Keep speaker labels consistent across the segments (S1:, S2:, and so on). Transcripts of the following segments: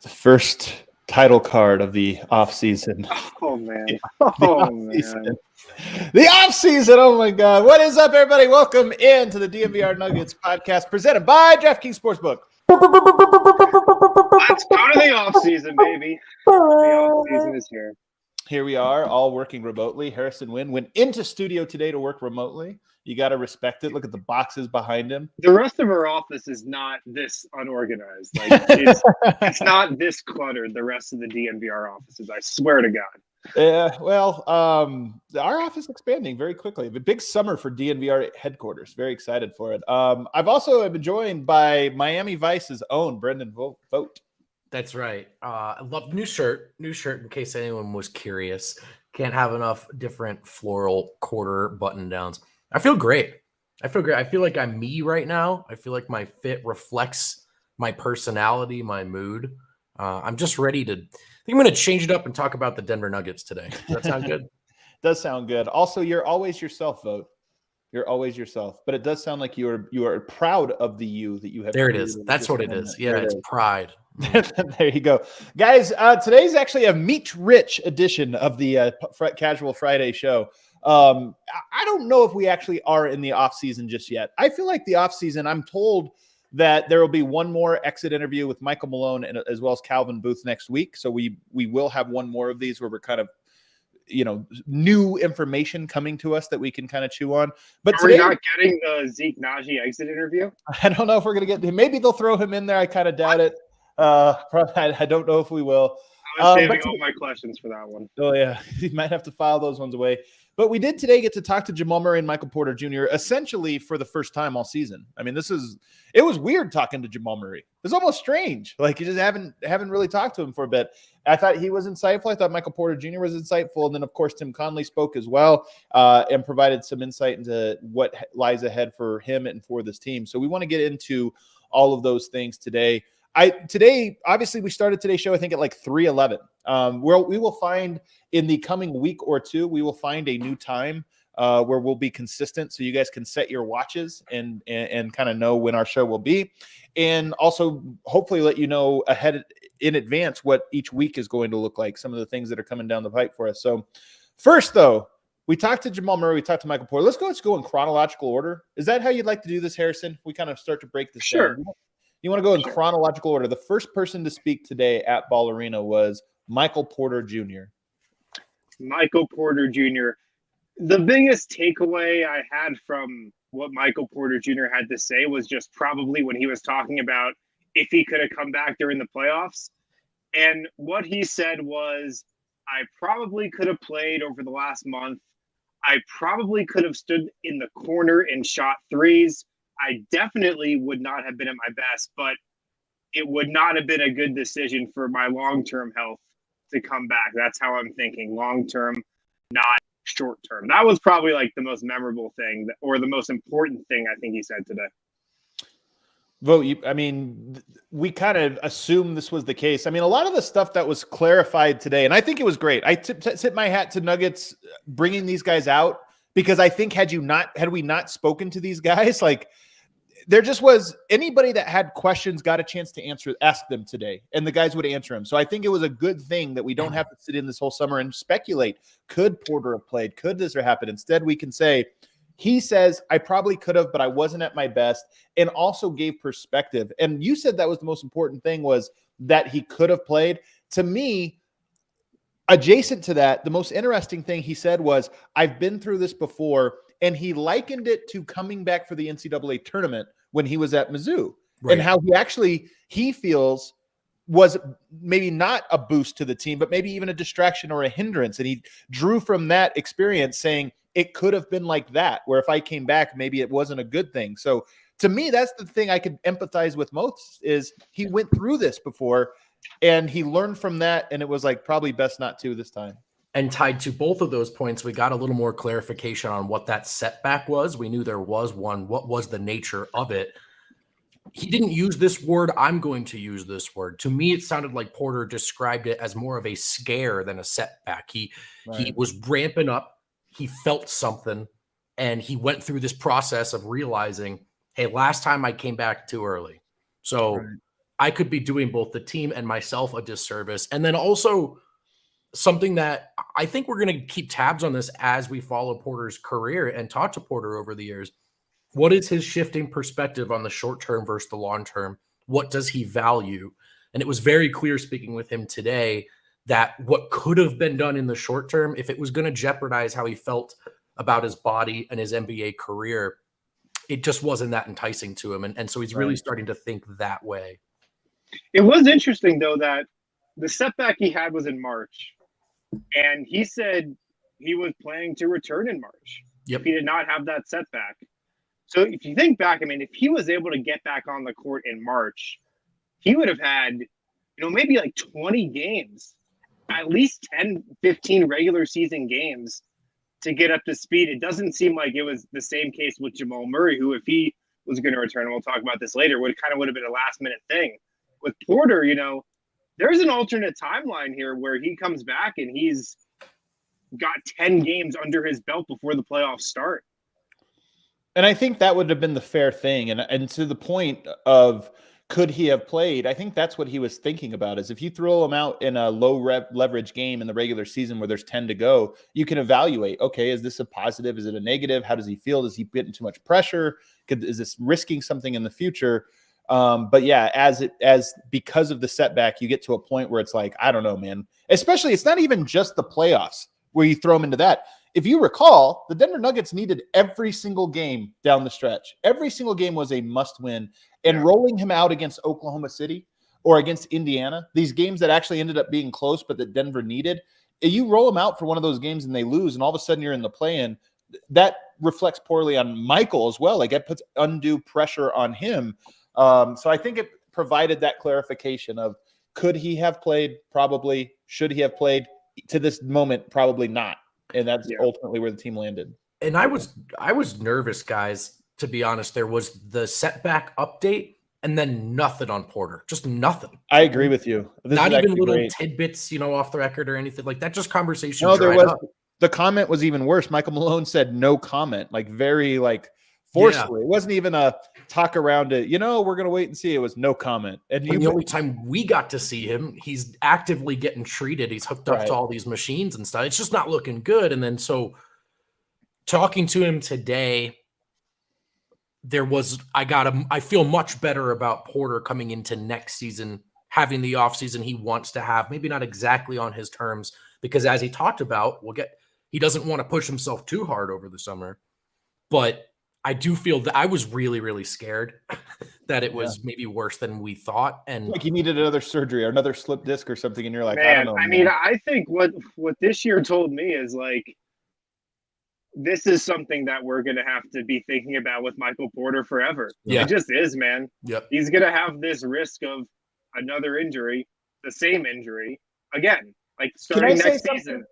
S1: The first title card of the offseason.
S2: Oh, man.
S1: The offseason. Oh, my God. What is up, everybody? Welcome into the DNVR Nuggets podcast presented by DraftKings Sportsbook.
S2: Let's go to the offseason, baby. The offseason is here.
S1: Here we are, all working remotely. Harrison Wynn went into studio today to work remotely. You got to respect it. Look at the boxes behind him.
S2: The rest of our office is not this unorganized. Like it's not this cluttered, the rest of the DNVR offices, I swear to God.
S1: Yeah, well, our office is expanding very quickly. A big summer for DNVR headquarters. Very excited for it. I've also been joined by Miami Vice's own Brendan Vogt.
S3: That's right. I love new shirt in case anyone was curious. Can't have enough different floral quarter button downs. I feel great. I feel like I'm me right now. I feel like my fit reflects my personality, my mood. I'm just ready to. I think I'm going to change it up and talk about the Denver Nuggets today. Does that sound good?
S1: Does sound good. Also, you're always yourself, Vogt. You're always yourself, but it does sound like you are proud of the you that you have.
S3: There it is. That's what it is. Yeah, it's pride.
S1: There you go, guys. Today's actually a meat-rich edition of the Casual Friday show. I don't know if we actually are in the off season just yet. I feel like the off season. I'm told that there will be one more exit interview with Michael Malone and as well as Calvin Booth next week. So we will have one more of these where we're kind of, new information coming to us that we can kind of chew on. But
S2: are we not getting the Zeke Naji exit interview?
S1: I don't know if we're going to get him. Maybe they'll throw him in there. I kind of doubt it. I don't know if we will.
S2: I was saving all my questions for that one.
S1: Oh, yeah. You might have to file those ones away. But we did today get to talk to Jamal Murray and Michael Porter Jr. essentially for the first time all season. I mean, it was weird talking to Jamal Murray. It was almost strange. Like, you just haven't really talked to him for a bit. I thought he was insightful. I thought Michael Porter Jr. was insightful. And then, of course, Tim Conley spoke as well and provided some insight into what lies ahead for him and for this team. So we want to get into all of those things today. Today, obviously, we started today's show, I think, at like 3:11. We will find in the coming week or two, we will find a new time where we'll be consistent, so you guys can set your watches and kind of know when our show will be, and also hopefully let you know ahead in advance what each week is going to look like. Some of the things that are coming down the pipe for us. So, first though, we talked to Jamal Murray, we talked to Michael Porter. Let's go in chronological order. Is that how you'd like to do this, Harrison? We kind of start to break this down. You want to go in chronological order. The first person to speak today at Ball Arena was Michael Porter Jr.
S2: Michael Porter Jr. The biggest takeaway I had from what Michael Porter Jr. had to say was just probably when he was talking about if he could have come back during the playoffs. And what he said was, I probably could have played over the last month. I probably could have stood in the corner and shot threes. I definitely would not have been at my best, but it would not have been a good decision for my long-term health to come back. That's how I'm thinking. Long-term, not short-term. That was probably like the most memorable thing or the most important thing I think he said today.
S1: Vogt, we kind of assumed this was the case. I mean, a lot of the stuff that was clarified today, and I think it was great. I tip my hat to Nuggets bringing these guys out because I think had we not spoken to these guys, like, there just was anybody that had questions got a chance to ask them today, and the guys would answer them. So I think it was a good thing that we don't have to sit in this whole summer and speculate. Could Porter have played? Could this have happened? Instead, we can say, he says, I probably could have, but I wasn't at my best, and also gave perspective. And you said that was the most important thing, was that he could have played. To me, adjacent to that, the most interesting thing he said was, I've been through this before, and he likened it to coming back for the NCAA tournament when he was at Mizzou, right, and how he feels was maybe not a boost to the team, but maybe even a distraction or a hindrance. And he drew from that experience saying it could have been like that, where if I came back, maybe it wasn't a good thing. So to me, that's the thing I could empathize with most, is he went through this before and he learned from that. And it was like, probably best not to this time.
S3: And tied to both of those points, we got a little more clarification on what that setback was. We knew there was one. What was the nature of it? He didn't use this word. I'm going to use this word. To me, it sounded like Porter described it as more of a scare than a setback. He was ramping up. He felt something, and he went through this process of realizing, hey, last time I came back too early. So I could be doing both the team and myself a disservice. And then also something that I think we're going to keep tabs on this as we follow Porter's career and talk to Porter over the years. What is his shifting perspective on the short term versus the long term? What does he value? And it was very clear speaking with him today that what could have been done in the short term, if it was going to jeopardize how he felt about his body and his NBA career, it just wasn't that enticing to him. And so he's really starting to think that way.
S2: It was interesting, though, that the setback he had was in March. And he said he was planning to return in March.
S3: Yep.
S2: If he did not have that setback. So if you think back, I mean, if he was able to get back on the court in March, he would have had, maybe like 20 games, at least 10, 15 regular season games to get up to speed. It doesn't seem like it was the same case with Jamal Murray, who, if he was going to return, and we'll talk about this later, would have been a last minute thing. With Porter, there's an alternate timeline here where he comes back and he's got 10 games under his belt before the playoffs start.
S1: And I think that would have been the fair thing. And to the point of could he have played, I think that's what he was thinking about, is if you throw him out in a low leverage game in the regular season where there's 10 to go, you can evaluate, okay, is this a positive? Is it a negative? How does he feel? Does he get too much pressure? Is this risking something in the future? But yeah, as because of the setback, you get to a point where it's like, I don't know, man, especially it's not even just the playoffs where you throw him into that. If you recall, the Denver Nuggets needed every single game down the stretch. Every single game was a must win, and rolling him out against Oklahoma City or against Indiana, these games that actually ended up being close, but that Denver needed, you roll them out for one of those games and they lose, and all of a sudden you're in the play-in. That reflects poorly on Michael as well. Like, it puts undue pressure on him. So I think it provided that clarification of, could he have played? Probably. Should he have played? To this moment, probably not. And that's ultimately where the team landed.
S3: And I was nervous, guys, to be honest. There was the setback update and then nothing on Porter. Just nothing.
S1: I agree with you.
S3: Not even little tidbits, off the record or anything like that. Just conversation.
S1: No, there was up. The comment was even worse. Michael Malone said no comment, like very forcefully. It wasn't even a talk around it. We're going to wait and see. It was no comment. And
S3: the only time we got to see him, he's actively getting treated. He's hooked up to all these machines and stuff. It's just not looking good. And then so talking to him today, I feel much better about Porter coming into next season, having the offseason he wants to have, maybe not exactly on his terms, because as he talked about, he doesn't want to push himself too hard over the summer. But I do feel that I was really, really scared that it was maybe worse than we thought. And
S1: like he needed another surgery or another slip disc or something. And you're like,
S2: man,
S1: I don't know.
S2: I mean, I think what this year told me is like, this is something that we're going to have to be thinking about with Michael Porter forever.
S3: Yeah.
S2: It just is, man.
S3: Yep.
S2: He's going to have this risk of another injury, the same injury again, like starting next season.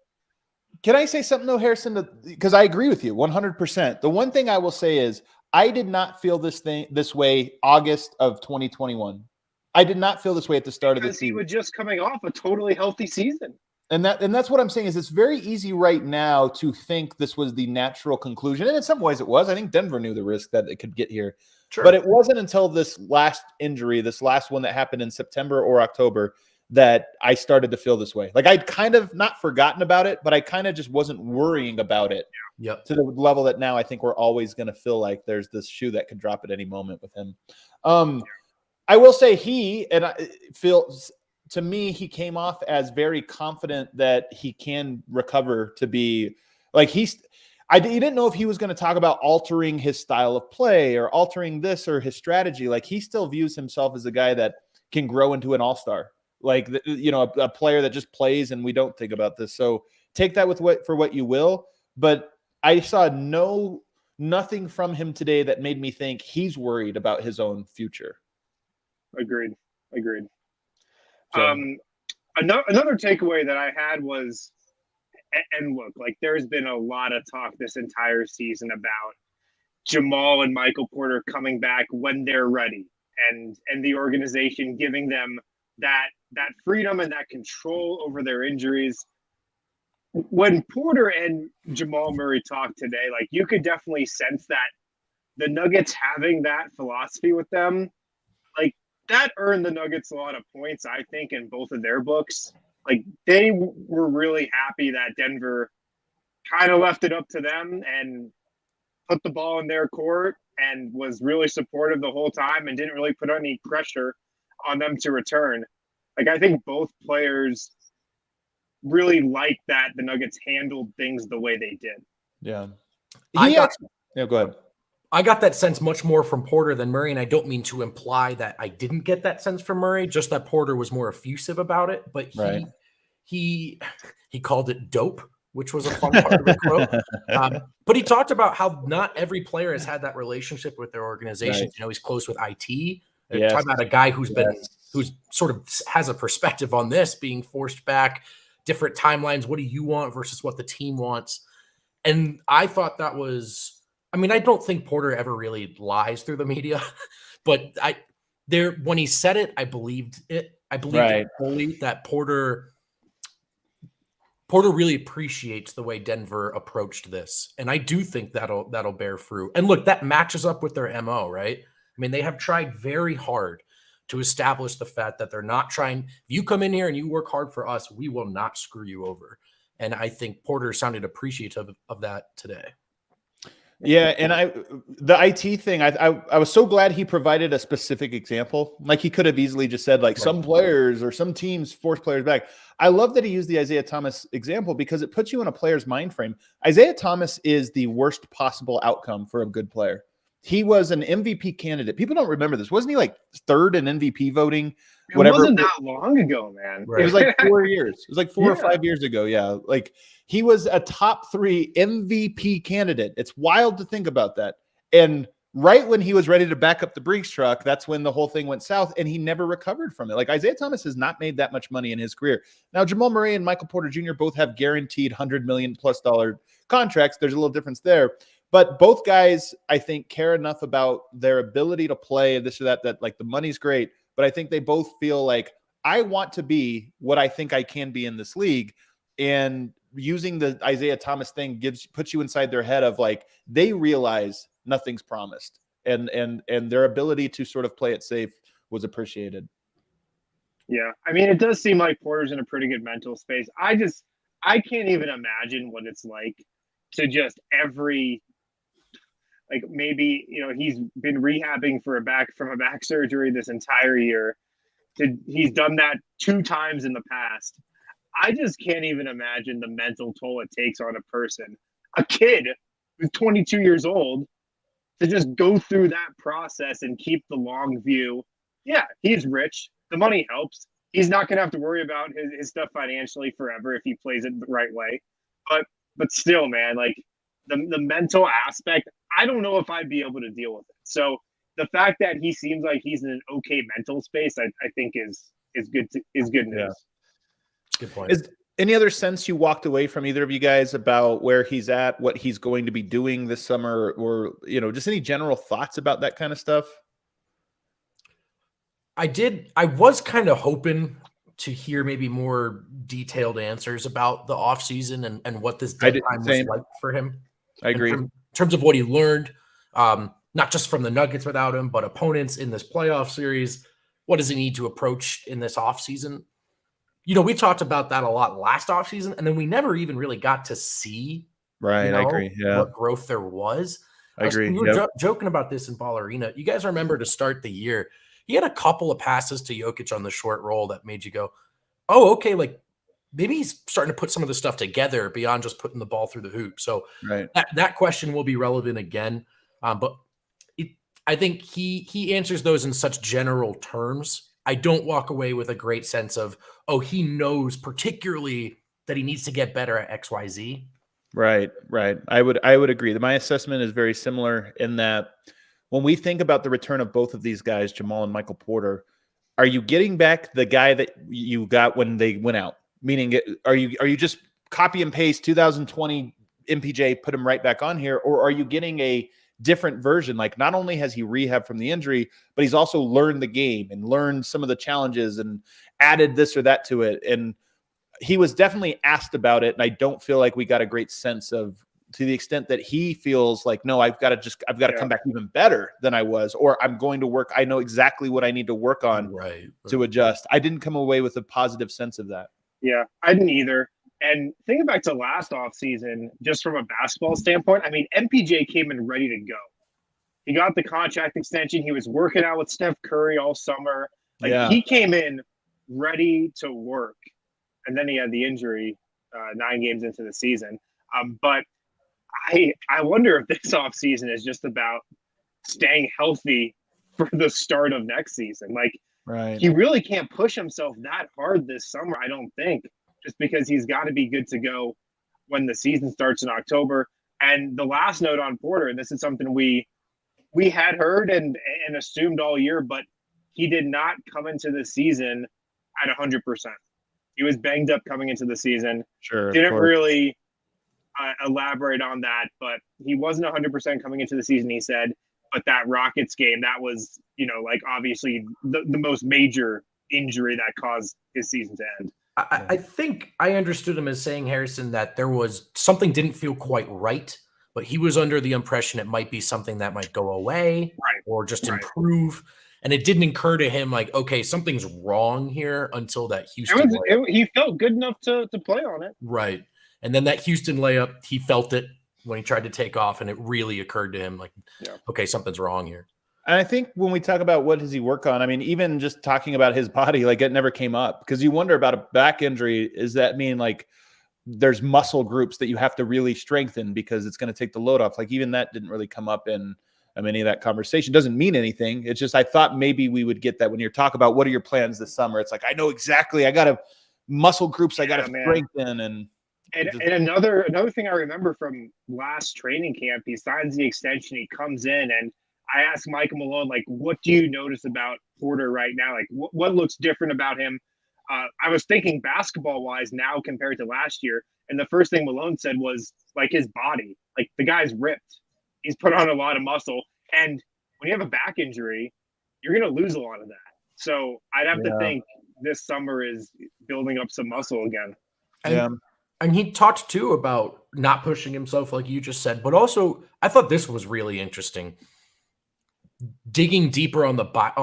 S1: Can I say something though, Harrison? Because I agree with you 100%. The one thing I will say is I did not feel this way August of 2021. I did not feel this way at the start of the season.
S2: He was just coming off a totally healthy season.
S1: And that's what I'm saying is it's very easy right now to think this was the natural conclusion. And in some ways it was. I think Denver knew the risk that it could get here. Sure. But it wasn't until this last injury, this last one that happened in September or October, that I started to feel this way. Like I'd kind of not forgotten about it, but I kind of just wasn't worrying about it to the level that now I think we're always going to feel like there's this shoe that could drop at any moment with him. I will say to me, he came off as very confident that he can recover to be like he didn't know if he was going to talk about altering his style of play or altering this or his strategy. Like he still views himself as a guy that can grow into an all-star. Like, a player that just plays and we don't think about this. So take that for what you will. But I saw nothing from him today that made me think he's worried about his own future.
S2: Agreed.
S1: So.
S2: Another takeaway that I had was, and look, like there's been a lot of talk this entire season about Jamal and Michael Porter coming back when they're ready and the organization giving them that freedom and that control over their injuries. When Porter and Jamal Murray talked today, like you could definitely sense that the Nuggets having that philosophy with them, like that earned the Nuggets a lot of points, I think, in both of their books. Like, they were really happy that Denver kind of left it up to them and put the ball in their court and was really supportive the whole time and didn't really put any pressure on them to return. Like, I think both players really liked that the Nuggets handled things the way they did.
S1: Yeah.
S3: Yeah,
S1: go ahead.
S3: I got that sense much more from Porter than Murray, and I don't mean to imply that I didn't get that sense from Murray, just that Porter was more effusive about it. But he called it dope, which was a fun part of the quote. But he talked about how not every player has had that relationship with their organization. Right. You know, he's close with IT. Yes. Talking about a guy who's sort of has a perspective on this, being forced back, different timelines. What do you want versus what the team wants? And I thought that was, I mean, I don't think Porter ever really lies through the media, but when he said it, I believed it. I believed it fully that Porter really appreciates the way Denver approached this. And I do think that'll bear fruit. And look, that matches up with their MO, right? I mean, they have tried very hard to establish the fact that they're not trying. If you come in here and you work hard for us, we will not screw you over. And I think Porter sounded appreciative of that today.
S1: Yeah, and the IT thing, I was so glad he provided a specific example. Like, he could have easily just said, like, some players or some teams force players back. I love that he used the Isaiah Thomas example because it puts you in a player's mind frame. Isaiah Thomas is the worst possible outcome for a good player. He was an MVP candidate. People don't remember this. Wasn't he like third in MVP voting?
S2: It wasn't that long ago, man.
S1: Right. It was like 4 years. It was like 4 or 5 years ago. Yeah. Like, he was a top 3 MVP candidate. It's wild to think about that. And right when he was ready to back up the Brinks truck, that's when the whole thing went south, and he never recovered from it. Like, Isaiah Thomas has not made that much money in his career. Now, Jamal Murray and Michael Porter Jr. both have guaranteed $100 million+ contracts. There's a little difference there. But both guys, I think, care enough about their ability to play this or that like the money's great. But I think they both feel like, I want to be what I think I can be in this league. And using the Isaiah Thomas thing puts you inside their head of, like, they realize nothing's promised, and their ability to sort of play it safe was appreciated.
S2: Yeah. I mean, it does seem like Porter's in a pretty good mental space. I can't even imagine what it's like to just like, maybe, you know, he's been rehabbing from a back surgery this entire year. He's done that 2 times in the past. I just can't even imagine the mental toll it takes on a person, a kid who's 22 years old, to just go through that process and keep the long view. Yeah, he's rich. The money helps. He's not going to have to worry about his stuff financially forever if he plays it the right way. But still, man, like, the mental aspect, I don't know if I'd be able to deal with it. So the fact that he seems like he's in an okay mental space, I think is good news.
S3: Yeah. Good point.
S1: Is any other sense you walked away from either of you guys about where he's at, what he's going to be doing this summer, or, you know, just any general thoughts about that kind of stuff?
S3: I was kind of hoping to hear maybe more detailed answers about the offseason and what this deadline was like for him.
S1: I agree.
S3: In terms of what he learned, not just from the Nuggets without him, but opponents in this playoff series. What does he need to approach in this offseason? You know, we talked about that a lot last offseason, and then we never even really got to see
S1: I agree. Yeah.
S3: what growth there was.
S1: I agree.
S3: We were joking about this in Ball Arena. You guys remember to start the year, he had a couple of passes to Jokic on the short roll that made you go, oh, okay, like, maybe he's starting to put some of the stuff together beyond just putting the ball through the hoop. So that question will be relevant again. But I think he answers those in such general terms. I don't walk away with a great sense of, oh, he knows particularly that he needs to get better at XYZ.
S1: Right. I would agree. My assessment is very similar in that when we think about the return of both of these guys, Jamal and Michael Porter, are you getting back the guy that you got when they went out? Meaning, are you just copy and paste 2020 MPJ, put him right back on here, or are you getting a different version? Like, not only has he rehabbed from the injury, but he's also learned the game and learned some of the challenges and added this or that to it. And he was definitely asked about it, and I don't feel like we got a great sense of to the extent that he feels like, no, I've got to come back even better than I was, or I'm going to work. I know exactly what I need to work on to adjust. I didn't come away with a positive sense of that.
S2: Yeah, I didn't either. And thinking back to last offseason, just from a basketball standpoint, I mean, MPJ came in ready to go. He got the contract extension. He was working out with Steph Curry all summer. He came in ready to work. And then he had the injury 9 games into the season. But I wonder if this offseason is just about staying healthy for the start of next season. He really can't push himself that hard this summer, I don't think, just because he's got to be good to go when the season starts in October. And the last note on Porter, and this is something we had heard and assumed all year, but he did not come into the season at 100%. He was banged up coming into the season.
S1: Sure.
S2: Didn't really elaborate on that, but he wasn't 100% coming into the season, he said. But that Rockets game, that was, obviously the most major injury that caused his season to end.
S3: I think I understood him as saying, Harrison, that there was something didn't feel quite right, but he was under the impression it might be something that might go away or just improve. And it didn't occur to him like, okay, something's wrong here until that Houston layup.
S2: He felt good enough to play on it.
S3: Right. And then that Houston layup, he felt it when he tried to take off, and it really occurred to him like, okay, something's wrong here.
S1: And I think when we talk about what does he work on, I mean, even just talking about his body, like it never came up because you wonder about a back injury. Does that mean like there's muscle groups that you have to really strengthen because it's going to take the load off? Like even that didn't really come up in any of that conversation. Doesn't mean anything. It's just I thought maybe we would get that when you're talking about what are your plans this summer. It's like I know exactly. I got to muscle groups. I got to strengthen and
S2: another thing I remember from last training camp. He signs the extension. He comes in and I asked Michael Malone, like, what do you notice about Porter right now? Like, what looks different about him? I was thinking basketball-wise now compared to last year, and the first thing Malone said was, like, his body. Like, the guy's ripped. He's put on a lot of muscle. And when you have a back injury, you're going to lose a lot of that. So I'd have to think this summer is building up some muscle again.
S3: And he talked, too, about not pushing himself like you just said, but also I thought this was really interesting. Digging deeper on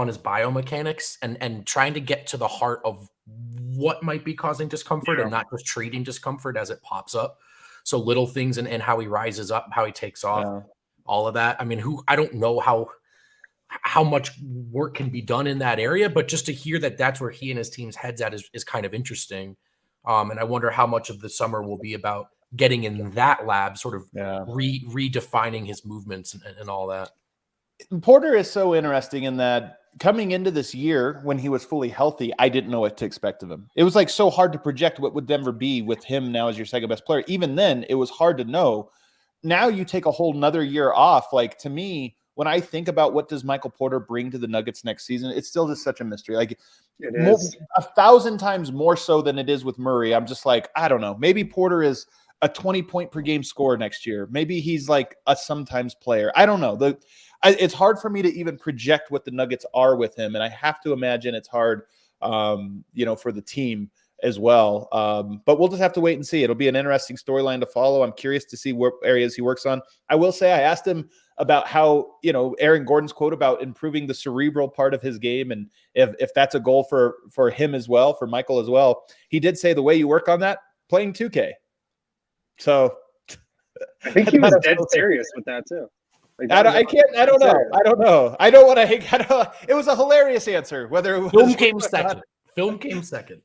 S3: his biomechanics and trying to get to the heart of what might be causing discomfort and not just treating discomfort as it pops up. So little things and how he rises up, how he takes off, all of that. I mean, I don't know how much work can be done in that area, but just to hear that that's where he and his team's heads at is kind of interesting. And I wonder how much of the summer will be about getting in that lab, sort of redefining his movements and all that.
S1: Porter is so interesting in that coming into this year when he was fully healthy, I didn't know what to expect of him. It was like so hard to project what would Denver be with him now as your second best player. Even then, it was hard to know. Now you take a whole nother year off. Like to me, when I think about what does Michael Porter bring to the Nuggets next season, it's still just such a mystery. Like
S2: it is
S1: 1,000 times more so than it is with Murray. I'm just like, I don't know. Maybe Porter is a 20-point per game scorer next year. Maybe he's like a sometimes player. I don't know. It's hard for me to even project what the Nuggets are with him, and I have to imagine it's hard, for the team as well. But we'll just have to wait and see. It'll be an interesting storyline to follow. I'm curious to see what areas he works on. I will say I asked him about how, Aaron Gordon's quote about improving the cerebral part of his game, and if that's a goal for him as well, for Michael as well. He did say the way you work on that, playing 2K. So
S2: I think he was dead serious with that too.
S1: I don't know. I don't want to. It was a hilarious answer. Whether it was
S3: Film came second.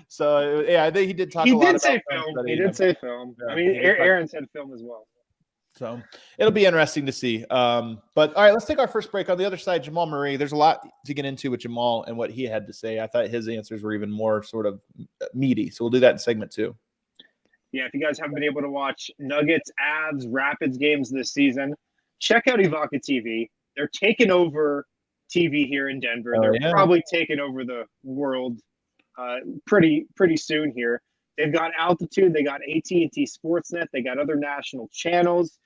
S1: So I think he did talk.
S2: He did say film.
S1: Yeah,
S2: I mean, Aaron said film as well.
S1: So it'll be interesting to see. But all right, let's take our first break. On the other side, Jamal Murray. There's a lot to get into with Jamal and what he had to say. I thought his answers were even more sort of meaty. So we'll do that in segment 2.
S2: Yeah, if you guys haven't been able to watch Nuggets, Avs, Rapids games this season, check out Evoca TV. They're taking over TV here in Denver. They're probably taking over the world pretty soon here. They've got Altitude. They got AT&T Sportsnet. They got other national channels.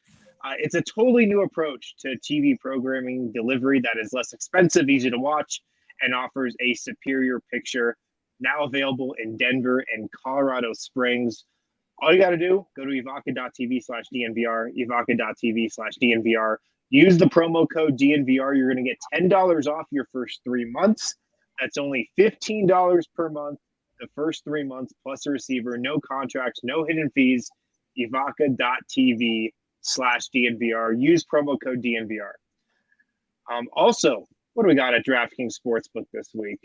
S2: It's a totally new approach to TV programming delivery that is less expensive, easy to watch, and offers a superior picture. Now available in Denver and Colorado Springs. All you got to do, go to evoca.tv/DNVR, evoca.tv/DNVR. Use the promo code DNVR. You're going to get $10 off your first 3 months. That's only $15 per month, the first 3 months, plus a receiver, no contracts, no hidden fees. evoca.tv/DNVR. Use promo code DNVR. Also, what do we got at DraftKings Sportsbook this week?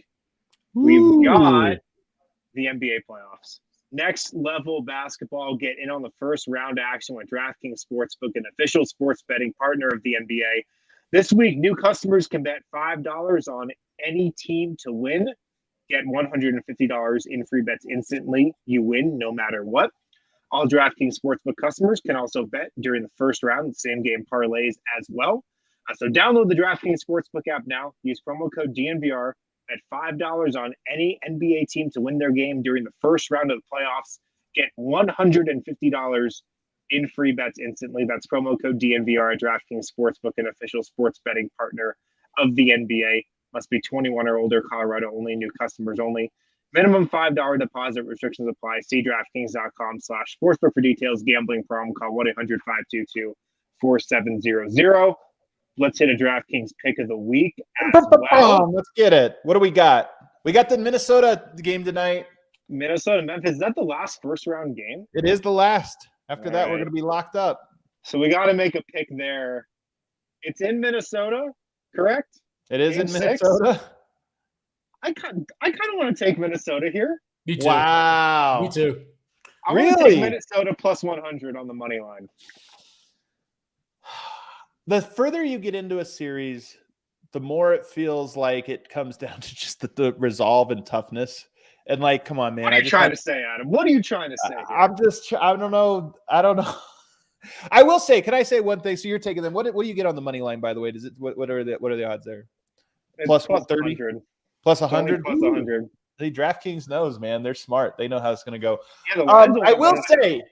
S2: We've got the NBA playoffs. Next level basketball. Get in on the first round action with DraftKings Sportsbook, an official sports betting partner of the NBA. This week, new customers can bet $5 on any team to win. Get $150 in free bets instantly. You win no matter what. All DraftKings Sportsbook customers can also bet during the first round, same game parlays as well. So download the DraftKings Sportsbook app now. Use promo code DNVR. Bet $5 on any NBA team to win their game during the first round of the playoffs. Get $150 in free bets instantly. That's promo code DNVR at DraftKings Sportsbook, an official sports betting partner of the NBA. Must be 21 or older, Colorado only, new customers only. Minimum $5 deposit, restrictions apply. See DraftKings.com/sportsbook for details. Gambling problem, call 1-800-522-4700. Let's hit a DraftKings pick of the week as well.
S1: Let's get it. What do we got? We got the Minnesota game tonight.
S2: Minnesota, Memphis. Is that the last first round game?
S1: It is the last. After that,
S2: right,
S1: we're going to be locked up.
S2: So we got to make a pick there. It's in Minnesota, correct?
S1: It is
S2: Game
S1: in Minnesota.
S2: 6? I kind of want to take Minnesota here.
S3: Me too.
S1: Wow.
S3: Me too.
S2: I want to
S1: Really?
S2: take Minnesota plus 100 on the money line.
S1: The further you get into a series, the more it feels like it comes down to just the resolve and toughness. And like, come on, man.
S2: What are you trying to say, Adam? What are you trying to say?
S1: I don't know. I will say, can I say one thing? So you're taking them. What do you get on the money line, by the way? Does it what are the odds there?
S2: It's
S1: Plus 130? Plus 100?
S2: Plus 100.
S1: The DraftKings knows, man. They're smart. They know how it's going to go.
S2: Yeah,
S1: I will say,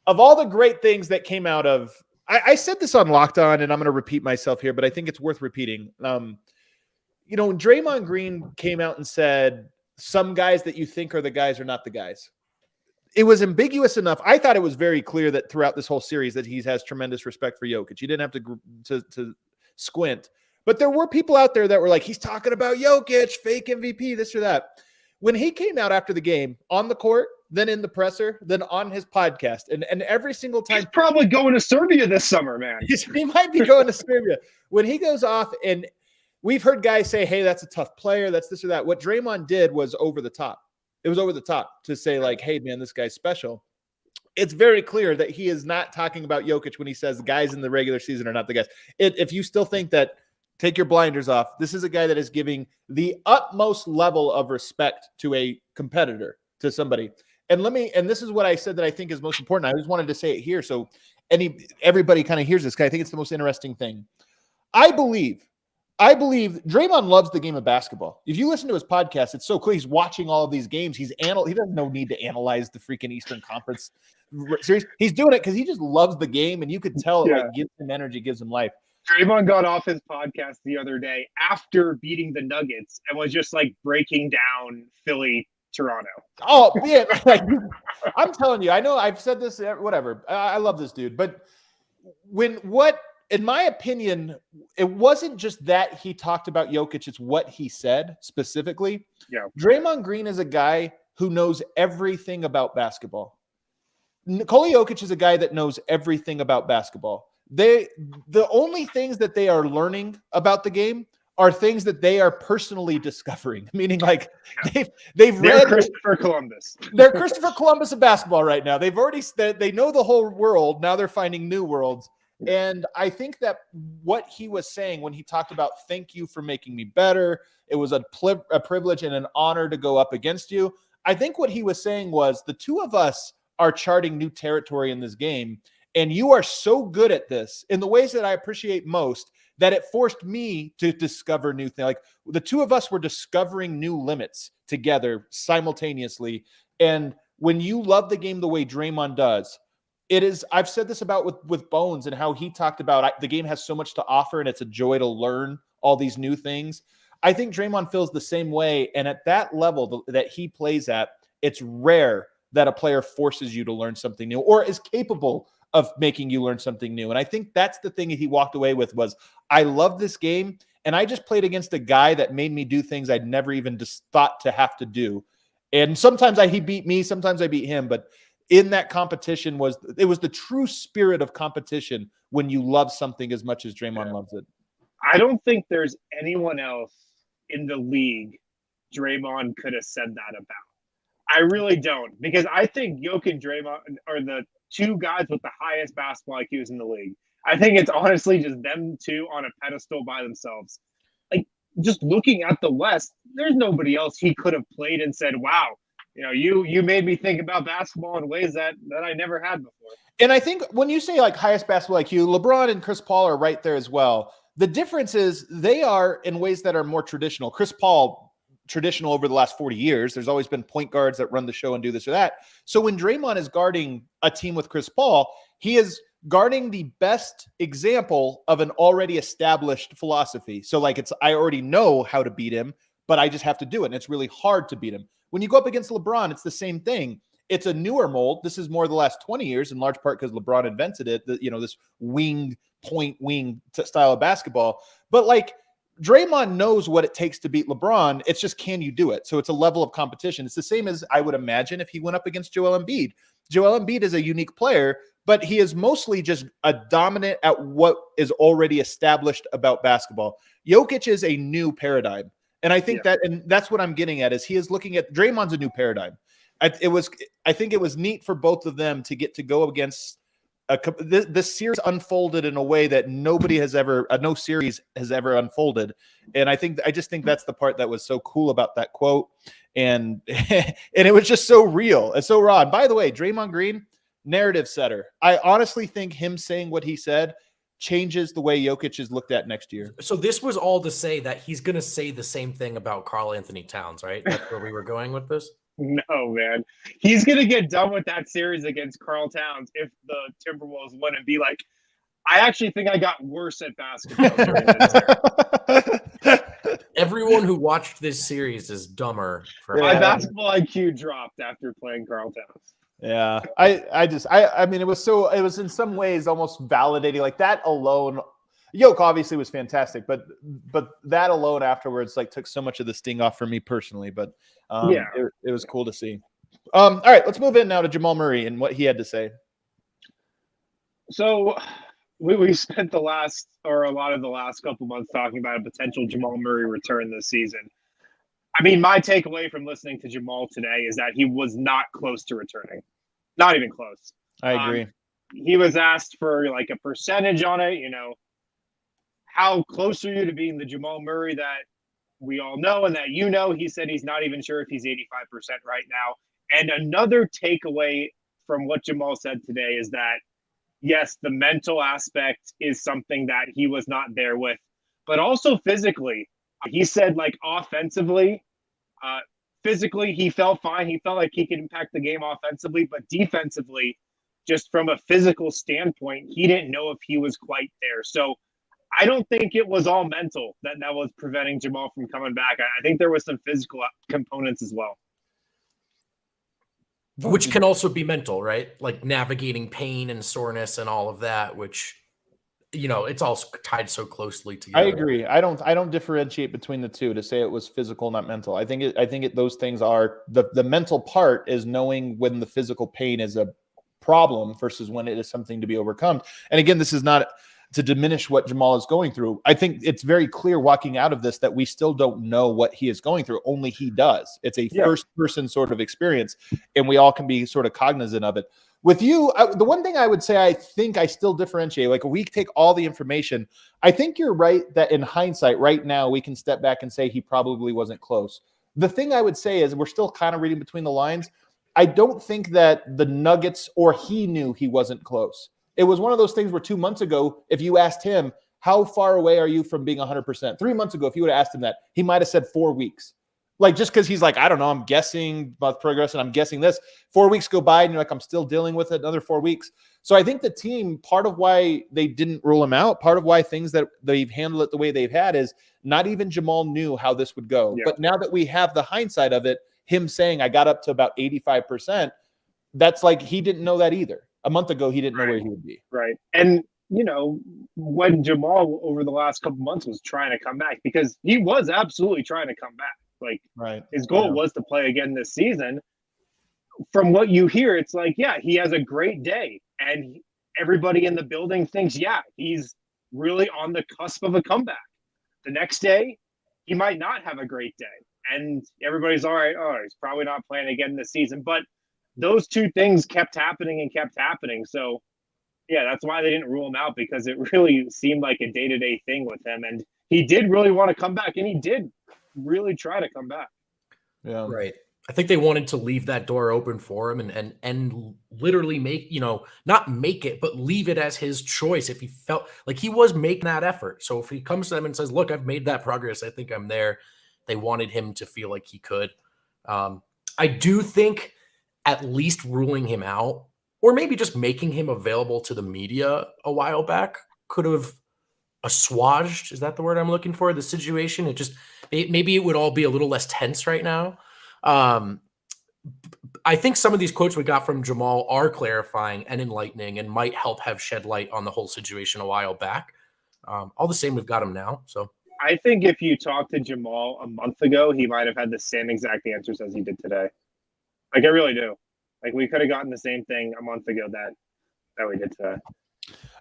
S1: of all the great things that came out of, I said this on Locked On, and I'm going to repeat myself here, but I think it's worth repeating. When Draymond Green came out and said, some guys that you think are the guys are not the guys. It was ambiguous enough. I thought it was very clear that throughout this whole series that he has tremendous respect for Jokic. You didn't have to squint. But there were people out there that were like, he's talking about Jokic, fake MVP, this or that. When he came out after the game on the court, then in the presser, then on his podcast, and every single time.
S2: He's probably going to Serbia this summer, man.
S1: He might be going to Serbia. When he goes off, and we've heard guys say, hey, that's a tough player, that's this or that. What Draymond did was over the top. It was over the top to say, like, hey, man, this guy's special. It's very clear that he is not talking about Jokic when he says guys in the regular season are not the guys. If you still think that, take your blinders off. This is a guy that is giving the utmost level of respect to a competitor, to somebody. And this is what I said that I think is most important. I just wanted to say it here so everybody kind of hears this, because I think it's the most interesting thing. I believe Draymond loves the game of basketball. If you listen to his podcast, it's so cool. He's watching all of these games. He doesn't no need to analyze the freaking Eastern Conference series. He's doing it because he just loves the game, and you could tell it gives him energy, gives him life.
S2: Draymond got off his podcast the other day after beating the Nuggets and was just like breaking down Philly, Toronto.
S1: Oh, yeah. I'm telling you, I know I've said this, whatever. I love this dude. But in my opinion, it wasn't just that he talked about Jokic, it's what he said specifically.
S2: Yeah.
S1: Draymond Green is a guy who knows everything about basketball. Nikola Jokic is a guy that knows everything about basketball. The only things that they are learning about the game are things that they are personally discovering. Meaning, like they're read
S2: Christopher Columbus.
S1: They're Christopher Columbus of basketball right now. They know the whole world. Now they're finding new worlds. And I think that what he was saying when he talked about thank you for making me better, it was a privilege and an honor to go up against you. I think what he was saying was the two of us are charting new territory in this game. And you are so good at this in the ways that I appreciate most that it forced me to discover new things. Like the two of us were discovering new limits together simultaneously. And when you love the game the way Draymond does, it is, I've said this about with Bones and how he talked about the game has so much to offer and it's a joy to learn all these new things. I think Draymond feels the same way. And at that level that he plays at, it's rare that a player forces you to learn something new or is capable of making you learn something new. And I think that's the thing that he walked away with was, I love this game, and I just played against a guy that made me do things I'd never even just thought to have to do. And sometimes he beat me, sometimes I beat him, but in that competition it was the true spirit of competition when you love something as much as Draymond loves it.
S2: I don't think there's anyone else in the league Draymond could have said that about. I really don't, because I think Jokic and Draymond are the two guys with the highest basketball IQs in the league. I think it's honestly just them two on a pedestal by themselves. Like, just looking at the West, there's nobody else he could have played and said, wow, you made me think about basketball in ways that I never had before.
S1: And I think when you say like highest basketball IQ, LeBron and Chris Paul are right there as well. The difference is they are in ways that are more traditional. Chris Paul, traditional over the last 40 years. There's always been point guards that run the show and do this or that. So when Draymond is guarding a team with Chris Paul, he is guarding the best example of an already established philosophy. So like I already know how to beat him, but I just have to do it. And it's really hard to beat him. When you go up against LeBron, it's the same thing. It's a newer mold. This is more the last 20 years, in large part because LeBron invented it, this wing style of basketball. But like Draymond knows what it takes to beat LeBron. It's just, can you do it? So it's a level of competition. It's the same as I would imagine if he went up against Joel Embiid. Joel Embiid is a unique player, but he is mostly just a dominant at what is already established about basketball. Jokic is a new paradigm. And I think that's what I'm getting at is he is looking at Draymond's a new paradigm. I think it was neat for both of them to get to go against this series unfolded in a way that no series has ever unfolded. And I just think that's the part that was so cool about that quote. And it was just so real and so raw. And by the way, Draymond Green, narrative setter. I honestly think him saying what he said changes the way Jokic is looked at next year.
S3: So this was all to say that he's going to say the same thing about Karl Anthony Towns, right? That's where we were going with this.
S2: No, man. He's going to get done with that series against Karl Towns if the Timberwolves win and be like, I actually think I got worse at basketball during this.
S3: Everyone who watched this series is dumber.
S2: My basketball IQ dropped after playing Karl Towns.
S1: Yeah. I mean, it was in some ways almost validating, like that alone. Yoke obviously was fantastic, but that alone afterwards like took so much of the sting off for me personally. But it was cool to see. All right, let's move in now to Jamal Murray and what he had to say.
S2: So we spent a lot of the last couple months talking about a potential Jamal Murray return this season. I mean, my takeaway from listening to Jamal today is that he was not close to returning. Not even close.
S1: I agree.
S2: He was asked for like a percentage on it, how close are you to being the Jamal Murray that we all know and that he said he's not even sure if he's 85% right now. And another takeaway from what Jamal said today is that, yes, the mental aspect is something that he was not there with, but also physically. He said, like, offensively, physically, he felt fine. He felt like he could impact the game offensively, but defensively, just from a physical standpoint, he didn't know if he was quite there. So I don't think it was all mental that was preventing Jamal from coming back. I think there was some physical components as well.
S3: Which can also be mental, right? Like navigating pain and soreness and all of that, which, it's all tied so closely together.
S1: I agree. I don't differentiate between the two to say it was physical, not mental. I think those things are the mental part is knowing when the physical pain is a problem versus when it is something to be overcome. And again, this is not to diminish what Jamal is going through. I think it's very clear walking out of this that we still don't know what he is going through. Only he does. It's a first person sort of experience, and we all can be sort of cognizant of it. With you, the one thing I would say, I think I still differentiate, like we take all the information. I think you're right that in hindsight right now, we can step back and say he probably wasn't close. The thing I would say is we're still kind of reading between the lines. I don't think that the Nuggets or he knew he wasn't close. It was one of those things where 2 months ago, if you asked him, how far away are you from being 100%? 3 months ago, if you would have asked him that, he might have said 4 weeks. Like, just because he's like, I don't know, I'm guessing about progress and I'm guessing this. 4 weeks go by and you're like, I'm still dealing with it another 4 weeks. So I think the team, part of why they didn't rule him out, part of why things that they've handled it the way they've had is not even Jamal knew how this would go. Yeah. But now that we have the hindsight of it, him saying I got up to about 85%, that's like he didn't know that either. A month ago, he didn't know where he would be.
S2: Right. And, when Jamal over the last couple months was trying to come back, because he was absolutely trying to come back. Like, his goal was to play again this season. From what you hear, it's like, yeah, he has a great day. And everybody in the building thinks, yeah, he's really on the cusp of a comeback. The next day, he might not have a great day. And everybody's all right. Oh, he's probably not playing again this season. But those two things kept happening. So, yeah, that's why they didn't rule him out, because it really seemed like a day-to-day thing with him. And he did really want to come back, and he did really try to come back.
S1: Yeah.
S3: Right. I think they wanted to leave that door open for him and literally make, not make it, but leave it as his choice if he felt like he was making that effort. So if he comes to them and says, look, I've made that progress, I think I'm there. They wanted him to feel like he could. I do think at least ruling him out, or maybe just making him available to the media a while back, could have assuaged, is that the word I'm looking for, the situation? Maybe it would all be a little less tense right now. I think some of these quotes we got from Jamal are clarifying and enlightening and might help have shed light on the whole situation a while back. All the same, we've got him now. So
S2: I think if you talked to Jamal a month ago, he might have had the same exact answers as he did today. Like, I really do. Like, we could have gotten the same thing a month ago that we did today.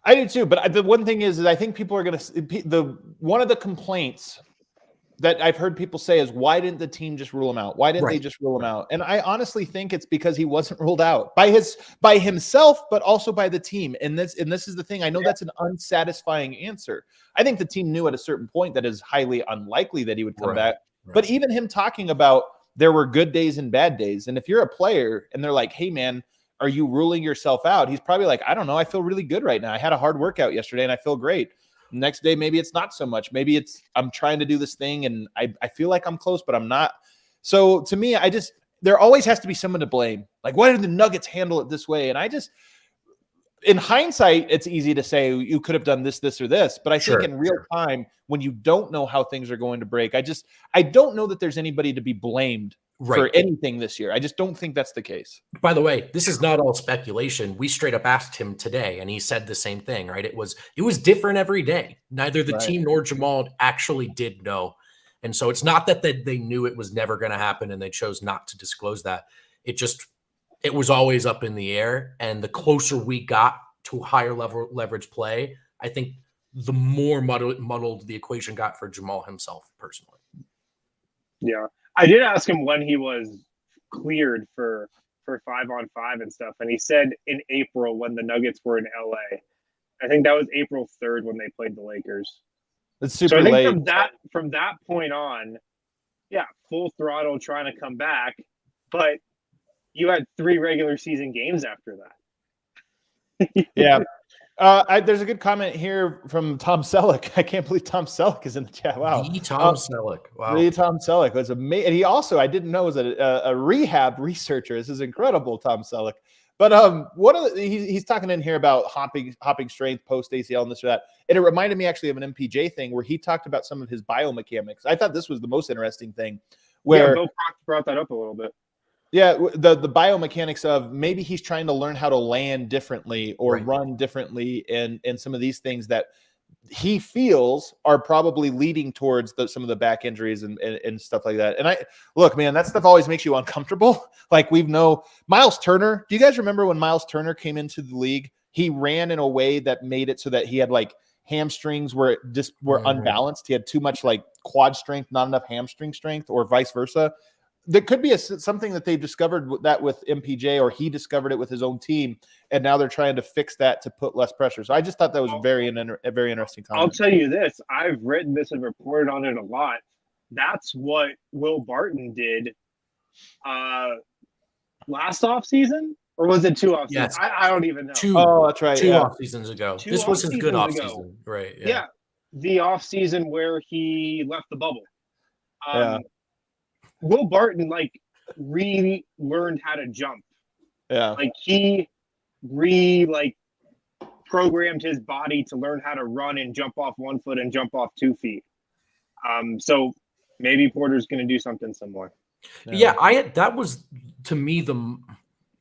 S1: I do too. But the one thing is I think people are going to one of the complaints that I've heard people say is, why didn't the team just rule him out? Why didn't they just rule him out? And I honestly think it's because he wasn't ruled out by himself, but also by the team. And this is the thing. I know that's an unsatisfying answer. I think the team knew at a certain point that it is highly unlikely that he would come back. Right. But even him talking about there were good days and bad days. And if you're a player and they're like, hey man, are you ruling yourself out? He's probably like, I don't know. I feel really good right now. I had a hard workout yesterday and I feel great. Next day, maybe it's not so much. Maybe it's I'm trying to do this thing and I feel like I'm close, but I'm not. So to me, there always has to be someone to blame. Like, why did the Nuggets handle it this way? And in hindsight, it's easy to say you could have done this, this, or this. But I think in real time, when you don't know how things are going to break, I don't know that there's anybody to be blamed for anything this year. I just don't think that's the case.
S3: By the way, this is not all speculation. We straight up asked him today, and he said the same thing, right? It was different every day. Neither the team nor Jamal actually did know. And so it's not that they knew it was never going to happen and they chose not to disclose that. It was always up in the air. And the closer we got to higher level leverage play, I think the more muddled the equation got for Jamal himself personally.
S2: Yeah. I did ask him when he was cleared for 5-on-5 and stuff. And he said in April when the Nuggets were in LA. I think that was April 3rd when they played the Lakers.
S1: It's super late.
S2: From that point on, yeah, full throttle trying to come back. But you had 3 regular season games after that.
S1: Yeah. There's a good comment here from Tom Selleck. I can't believe Tom Selleck is in the chat. Wow.
S3: The Tom Selleck. Wow.
S1: The Tom Selleck was amazing. And he also, I didn't know, was a rehab researcher. This is incredible, Tom Selleck. But he's talking in here about hopping strength post ACL and this or that. And it reminded me actually of an MPJ thing where he talked about some of his biomechanics. I thought this was the most interesting thing. Where
S2: Bill Proctor brought that up a little bit.
S1: Yeah, the biomechanics of maybe he's trying to learn how to land differently or run differently, and some of these things that he feels are probably leading towards some of the back injuries and stuff like that. And look, man, that stuff always makes you uncomfortable. Like Miles Turner. Do you guys remember when Miles Turner came into the league? He ran in a way that made it so that he had like hamstrings were unbalanced. He had too much like quad strength, not enough hamstring strength, or vice versa. There could be something that they discovered that with MPJ, or he discovered it with his own team, and now they're trying to fix that to put less pressure. So I just thought that was a very interesting comment.
S2: I'll tell you this. I've written this and reported on it a lot. That's what Will Barton did last offseason, or was it 2 offseasons?
S3: Yes.
S2: I don't even know.
S1: That's right.
S3: 2 off seasons ago. This was his good offseason. Right.
S2: Yeah. The offseason where he left the bubble. Will Barton relearned how to jump.
S1: Yeah.
S2: Like he programmed his body to learn how to run and jump off 1 foot and jump off 2 feet. So maybe Porter's going to do something similar.
S3: Yeah, that was to me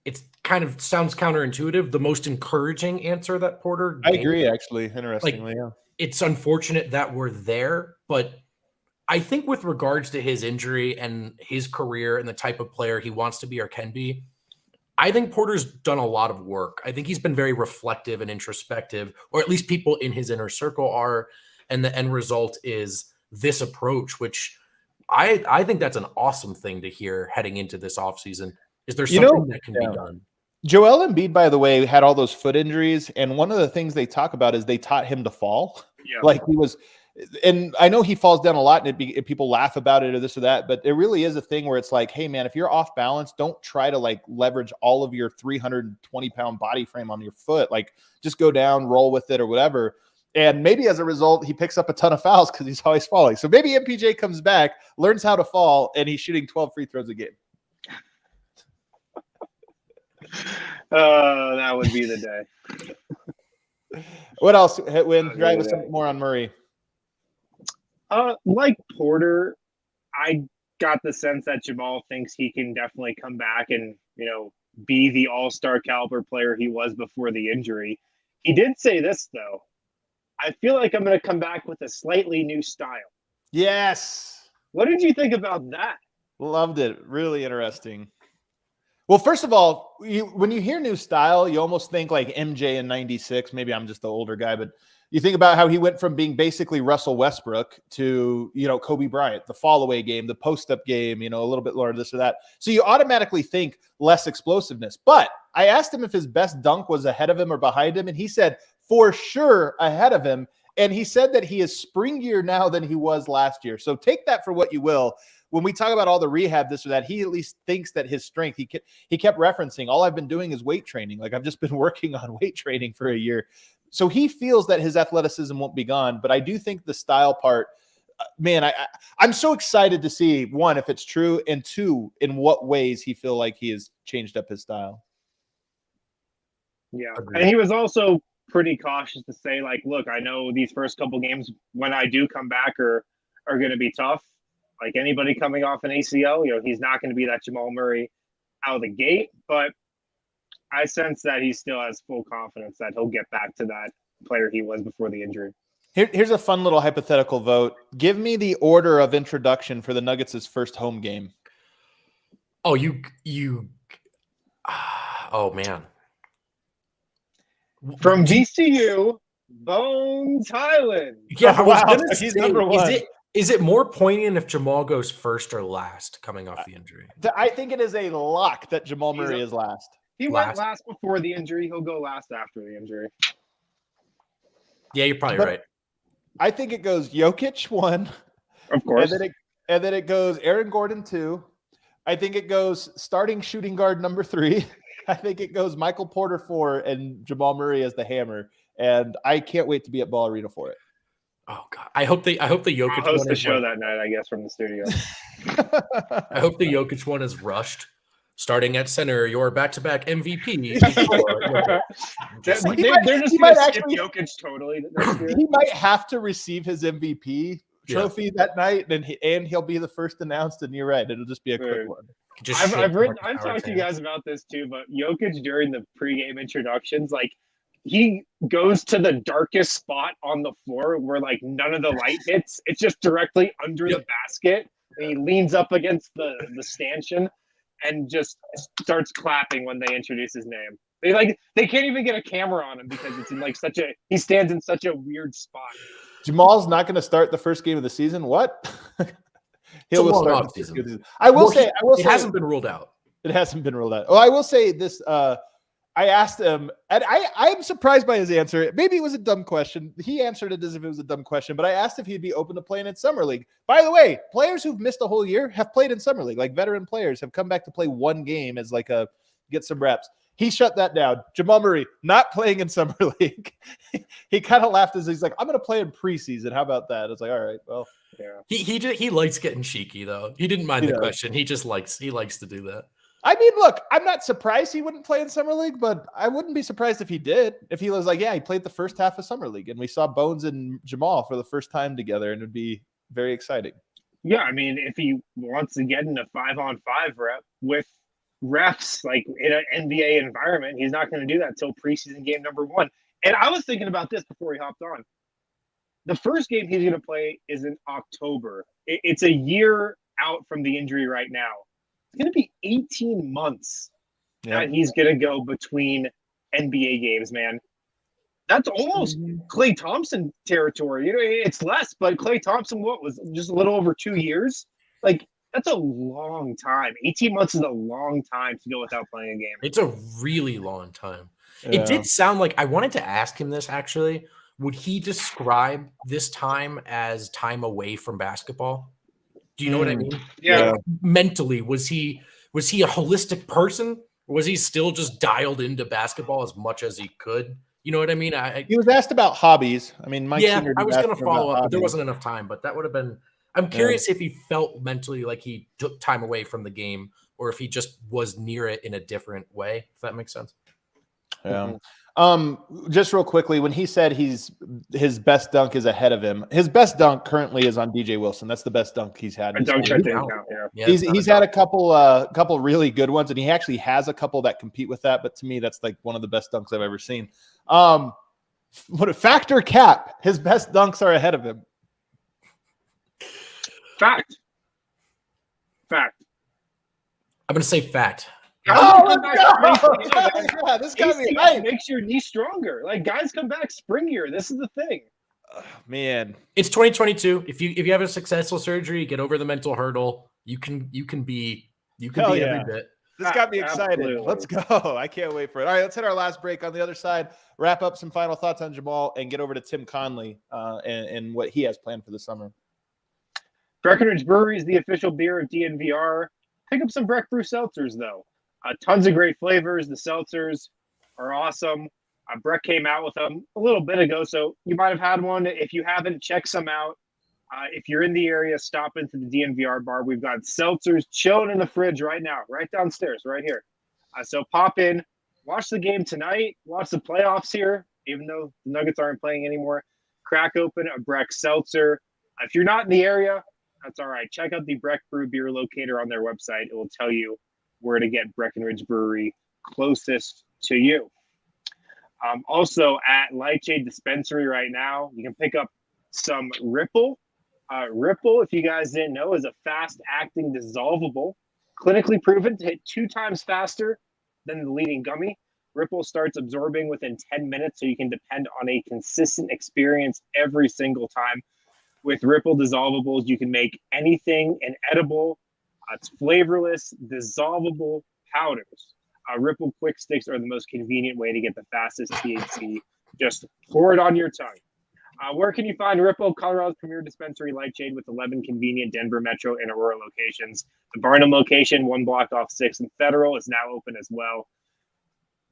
S3: it's kind of sounds counterintuitive. The most encouraging answer that Porter
S1: I
S3: gave.
S1: agree, actually, interestingly. Yeah.
S3: It's unfortunate that we're there, but I think with regards to his injury and his career and the type of player he wants to be or can be, I think Porter's done a lot of work. I think he's been very reflective and introspective, or at least people in his inner circle are. And the end result is this approach, which I think that's an awesome thing to hear heading into this offseason. Is there something that can be done?
S1: Joel Embiid, by the way, had all those foot injuries. And one of the things they talk about is they taught him to fall.
S2: Yeah.
S1: Like he was, and I know he falls down a lot and people laugh about it or this or that, but it really is a thing where it's like, hey man, if you're off balance, don't try to like leverage all of your 320-pound body frame on your foot. Like just go down, roll with it or whatever. And maybe as a result, he picks up a ton of fouls because he's always falling. So maybe MPJ comes back, learns how to fall, and he's shooting 12 free throws a game.
S2: That would be the day.
S1: What else, Hitwin? Drive us more on Murray.
S2: Like Porter, I got the sense that Jamal thinks he can definitely come back and, be the all-star caliber player he was before the injury. He did say this, though. I feel like I'm going to come back with a slightly new style.
S1: Yes.
S2: What did you think about that?
S1: Loved it. Really interesting. Well, first of all, when you hear new style, you almost think like MJ in 96. Maybe I'm just the older guy, but you think about how he went from being basically Russell Westbrook to, Kobe Bryant, the fall away game, the post up game, a little bit more this or that. So you automatically think less explosiveness. But I asked him if his best dunk was ahead of him or behind him. And he said, for sure ahead of him. And he said that he is springier now than he was last year. So take that for what you will. When we talk about all the rehab, this or that, he at least thinks that his strength, he kept referencing, all I've been doing is weight training. Like I've just been working on weight training for a year. So he feels that his athleticism won't be gone. But I do think the style part, man, I'm so excited to see, one, if it's true, and two, in what ways he feel like he has changed up his style.
S2: Yeah. Agreed. And he was also pretty cautious to say, like, look, I know these first couple games when I do come back are going to be tough. Like anybody coming off an ACL, he's not going to be that Jamal Murray out of the gate, but I sense that he still has full confidence that he'll get back to that player he was before the injury.
S1: Here's a fun little hypothetical vote. Give me the order of introduction for the Nuggets' first home game.
S3: Oh, oh man.
S2: From VCU, Bones Highland.
S3: Yeah,
S1: oh, wow. He's number one.
S3: Is it more poignant if Jamal goes first or last coming off the injury?
S1: I think it is a lock that Jamal Murray is last.
S2: He went last before the injury. He'll go last after the injury.
S3: Yeah, you're probably right.
S1: I think it goes Jokic 1.
S2: Of course.
S1: And then it goes Aaron Gordon 2. I think it goes starting shooting guard number 3. I think it goes Michael Porter 4 and Jamal Murray as the hammer. And I can't wait to be at Ball Arena for it.
S3: Oh God! I hope the Jokic
S2: I'll host the show that night, I guess, from the studio.
S3: I hope the Jokic one is rushed. Starting at center, your back-to-back MVP.
S2: They're just going to skip Jokic totally.
S1: He might have to receive his MVP trophy that night, and he'll be the first announced. And you're right; it'll just be a quick one.
S2: I've talked to you guys about this too, but Jokic during the pregame introductions, like, he goes to the darkest spot on the floor where like none of the light hits. It's just directly under the basket. And he leans up against the stanchion and just starts clapping when they introduce his name. They can't even get a camera on him because it's in like he stands in such a weird spot.
S1: Jamal's not going to start the first game of the season. What?
S3: He'll start the season.
S1: I will say
S3: it hasn't been ruled out.
S1: It hasn't been ruled out. Oh, I will say this. I asked him, and I'm surprised by his answer. Maybe it was a dumb question. He answered it as if it was a dumb question, but I asked if he'd be open to playing in Summer League. By the way, players who've missed a whole year have played in Summer League. Like veteran players have come back to play one game as like get some reps. He shut that down. Jamal Murray, not playing in Summer League. He kind of laughed as he's like, I'm going to play in preseason. How about that? It's like, all right, well.
S2: Yeah.
S3: He likes getting cheeky, though. He didn't mind the question. He just likes to do that.
S1: I mean, look, I'm not surprised he wouldn't play in Summer League, but I wouldn't be surprised if he did. If he was like, yeah, he played the first half of Summer League, and we saw Bones and Jamal for the first time together, and it'd be very exciting.
S2: Yeah, I mean, if he wants to get in a 5-on-5 rep with refs like in an NBA environment. He's not going to do that till preseason game number 1. And I was thinking about this before he hopped on. The first game he's going to play is in October. It's a year out from the injury right now. It's going to be 18 months that he's going to go between NBA games, man. That's almost Klay Thompson territory. You know, it's less, but Klay Thompson, what was just a little over 2 years? Like, that's a long time. 18 months is a long time to go without playing a game.
S3: It's a really long time. Yeah. It did sound like, I wanted to ask him this actually. Would he describe this time as time away from basketball? Do you know what I mean?
S2: Yeah.
S3: Like, mentally, was he a holistic person? Or was he still just dialed into basketball as much as he could? You know what I mean?
S1: He was asked about hobbies. I mean, Mike Singer
S3: I was going to follow up,
S1: hobbies.
S3: but there wasn't enough time. But that would have been. I'm curious if he felt mentally like he took time away from the game, or if he just was near it in a different way. If that makes sense.
S1: Yeah. Just real quickly, when he said his best dunk is ahead of him, his best dunk currently is on DJ Wilson. That's the best dunk he's had. He's had a couple really good ones, and he actually has a couple that compete with that. But to me, that's like one of the best dunks I've ever seen. What a factor cap. His best dunks are ahead of him.
S2: Fact.
S3: I'm going to say fact.
S1: Oh, yeah, this got me right.
S2: Makes your knee stronger. Like, guys come back springier. This is the thing.
S1: Man,
S3: it's 2022. If you have a successful surgery, get over the mental hurdle. You can be every bit.
S1: This got me excited.
S2: Absolutely.
S1: Let's go. I can't wait for it. All right, let's hit our last break. On the other side, wrap up some final thoughts on Jamal and get over to Tim Conley and what he has planned for the summer.
S2: Breckenridge Brewery is the official beer of DNVR. Pick up some Breck Brew seltzers, though. Tons of great flavors. The seltzers are awesome. Breck came out with them a little bit ago, so you might have had one. If you haven't, check some out. If you're in the area, stop into the DNVR bar. We've got seltzers chilling in the fridge right now, right downstairs, right here. So pop in, watch the game tonight, watch the playoffs here, even though the Nuggets aren't playing anymore. Crack open a Breck seltzer. If you're not in the area, that's all right. Check out the Breck Brew beer locator on their website. It will tell you where to get Breckenridge Brewery closest to you. Also at Lightshade Dispensary right now, you can pick up some Ripple. Ripple, if you guys didn't know, is a fast-acting dissolvable, clinically proven to hit 2 times faster than the leading gummy. Ripple starts absorbing within 10 minutes, so you can depend on a consistent experience every single time. With Ripple dissolvables, you can make anything an edible. It's flavorless, dissolvable powders. Ripple Quick Sticks are the most convenient way to get the fastest THC. Just pour it on your tongue. Where can you find Ripple? Colorado's premier dispensary, Lightshade, with 11 convenient Denver Metro and Aurora locations. The Barnum location, 1 block off 6th and Federal, is now open as well.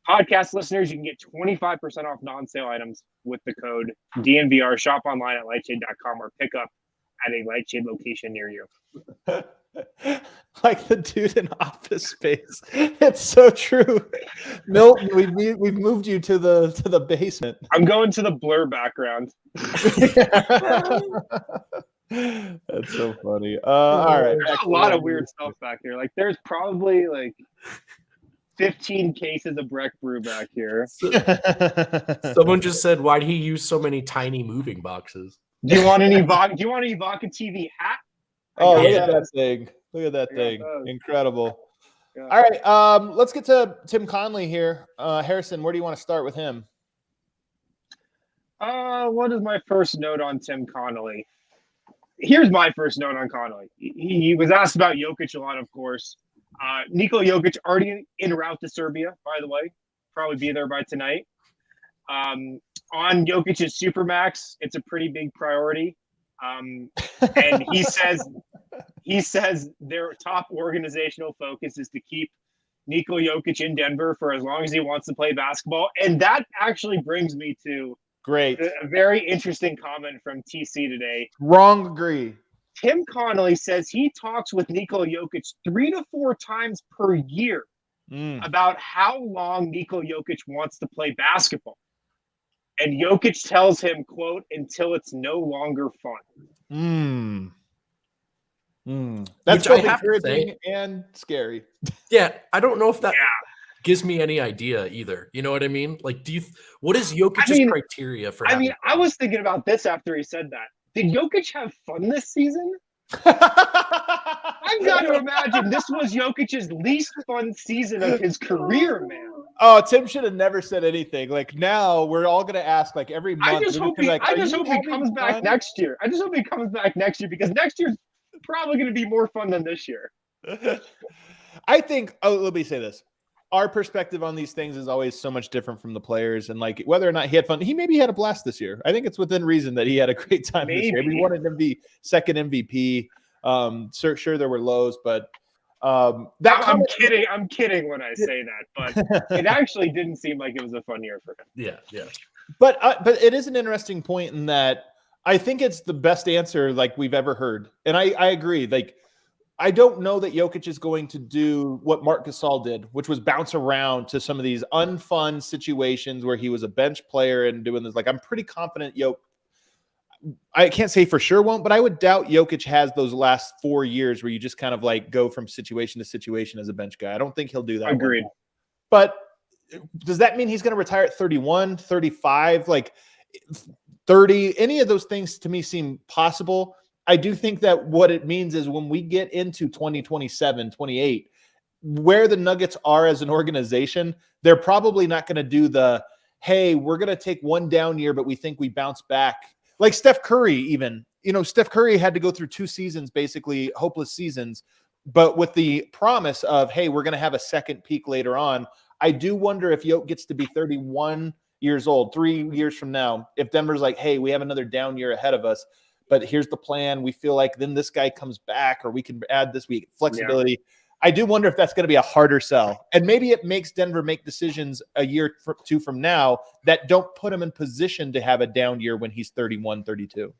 S2: Podcast listeners, you can get 25% off non-sale items with the code DNVR. Shop online at lightshade.com or pick up at a Lightshade location near you.
S1: Like the dude in Office Space. It's so true. Milton, we've moved you to the basement.
S2: I'm going to the blur background.
S1: That's so funny. All right.
S2: There's a lot of weird stuff back here. Like, there's probably like 15 cases of Breck Brew back here.
S3: Someone just said, why did he use so many tiny moving boxes?
S2: Do you want any Vodka TV hat?
S1: Oh, look at that thing. Look at that thing. Incredible. Yeah. All right. Let's get to Tim Conley here. Harrison, where do you want to start with him?
S2: What is my first note on Tim Connolly? Here's my first note on Connolly. He was asked about Jokic a lot, of course. Nikola Jokic already en route to Serbia, by the way. Probably be there by tonight. On Jokic's Supermax, it's a pretty big priority. And he says their top organizational focus is to keep Nikola Jokic in Denver for as long as he wants to play basketball. And that actually brings me to a very interesting comment from TC today.
S1: Wrong agree.
S2: Tim Connolly says he talks with Nikola Jokic 3 to 4 times per year about how long Nikola Jokic wants to play basketball. And Jokic tells him, quote, until it's no longer fun.
S1: That's
S3: Which I
S1: both
S3: have to say-
S1: encouraging and scary.
S3: Yeah, I don't know if that gives me any idea either. You know what I mean? Like, what is Jokic's criteria for having
S2: I was thinking about this after he said that. Did Jokic have fun this season? I've got to imagine this was Jokic's least fun season of his career, man.
S1: Oh, Tim should have never said anything. Like now, we're all gonna ask like every month.
S2: I just hope he comes back next year. I just hope he comes back next year because next year's probably going to be more fun than this year.
S1: I think. Oh, let me say this: our perspective on these things is always so much different from the players, and like whether or not he had fun, he maybe had a blast this year. I think it's within reason that he had a great time this year. He wanted to be second MVP. Sure, there were lows, but.
S2: I'm kidding when I say that, but it actually didn't seem like it was a fun year for him.
S3: Yeah.
S1: But it is an interesting point in that I think it's the best answer like we've ever heard, and I agree. Like I don't know that Jokic is going to do what Marc Gasol did, which was bounce around to some of these unfun situations where he was a bench player and doing this. Like I'm pretty confident I can't say for sure won't, but I would doubt Jokic has those last 4 years where you just kind of like go from situation to situation as a bench guy. I don't think he'll do that.
S2: Agreed.
S1: But does that mean he's going to retire at 31, 35, like 30? Any of those things to me seem possible. I do think that what it means is when we get into 2027, 28, where the Nuggets are as an organization, they're probably not going to do the, hey, we're going to take one down year, but we think we bounce back. Like Steph Curry, even, Steph Curry had to go through 2 seasons, basically hopeless seasons, but with the promise of, hey, we're going to have a second peak later on. I do wonder if Jokic gets to be 31 years old, 3 years from now, if Denver's like, hey, we have another down year ahead of us, but here's the plan. We feel like then this guy comes back, or we can add this week flexibility. Yeah. I do wonder if that's going to be a harder sell. And maybe it makes Denver make decisions a year or 2 from now that don't put him in position to have a down year when he's 31, 32.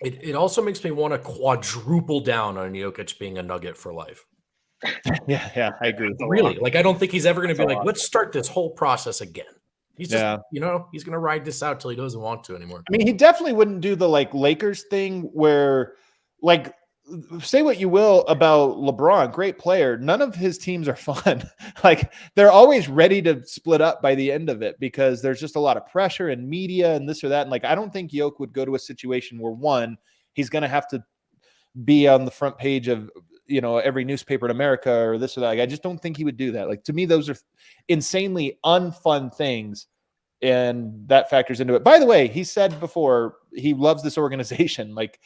S3: It also makes me want to quadruple down on Jokic being a Nugget for life.
S1: Yeah, I agree.
S3: Really? Like, I don't think he's ever going to be like, let's start this whole process again. He's just, he's going to ride this out till he doesn't want to anymore.
S1: I mean, he definitely wouldn't do the like Lakers thing where like, say what you will about LeBron, great player. None of his teams are fun. Like they're always ready to split up by the end of it because there's just a lot of pressure and media and this or that. And like, I don't think Jokic would go to a situation where one, he's going to have to be on the front page of, every newspaper in America or this or that. Like, I just don't think he would do that. Like to me, those are insanely unfun things. And that factors into it. By the way, he said before he loves this organization. Like,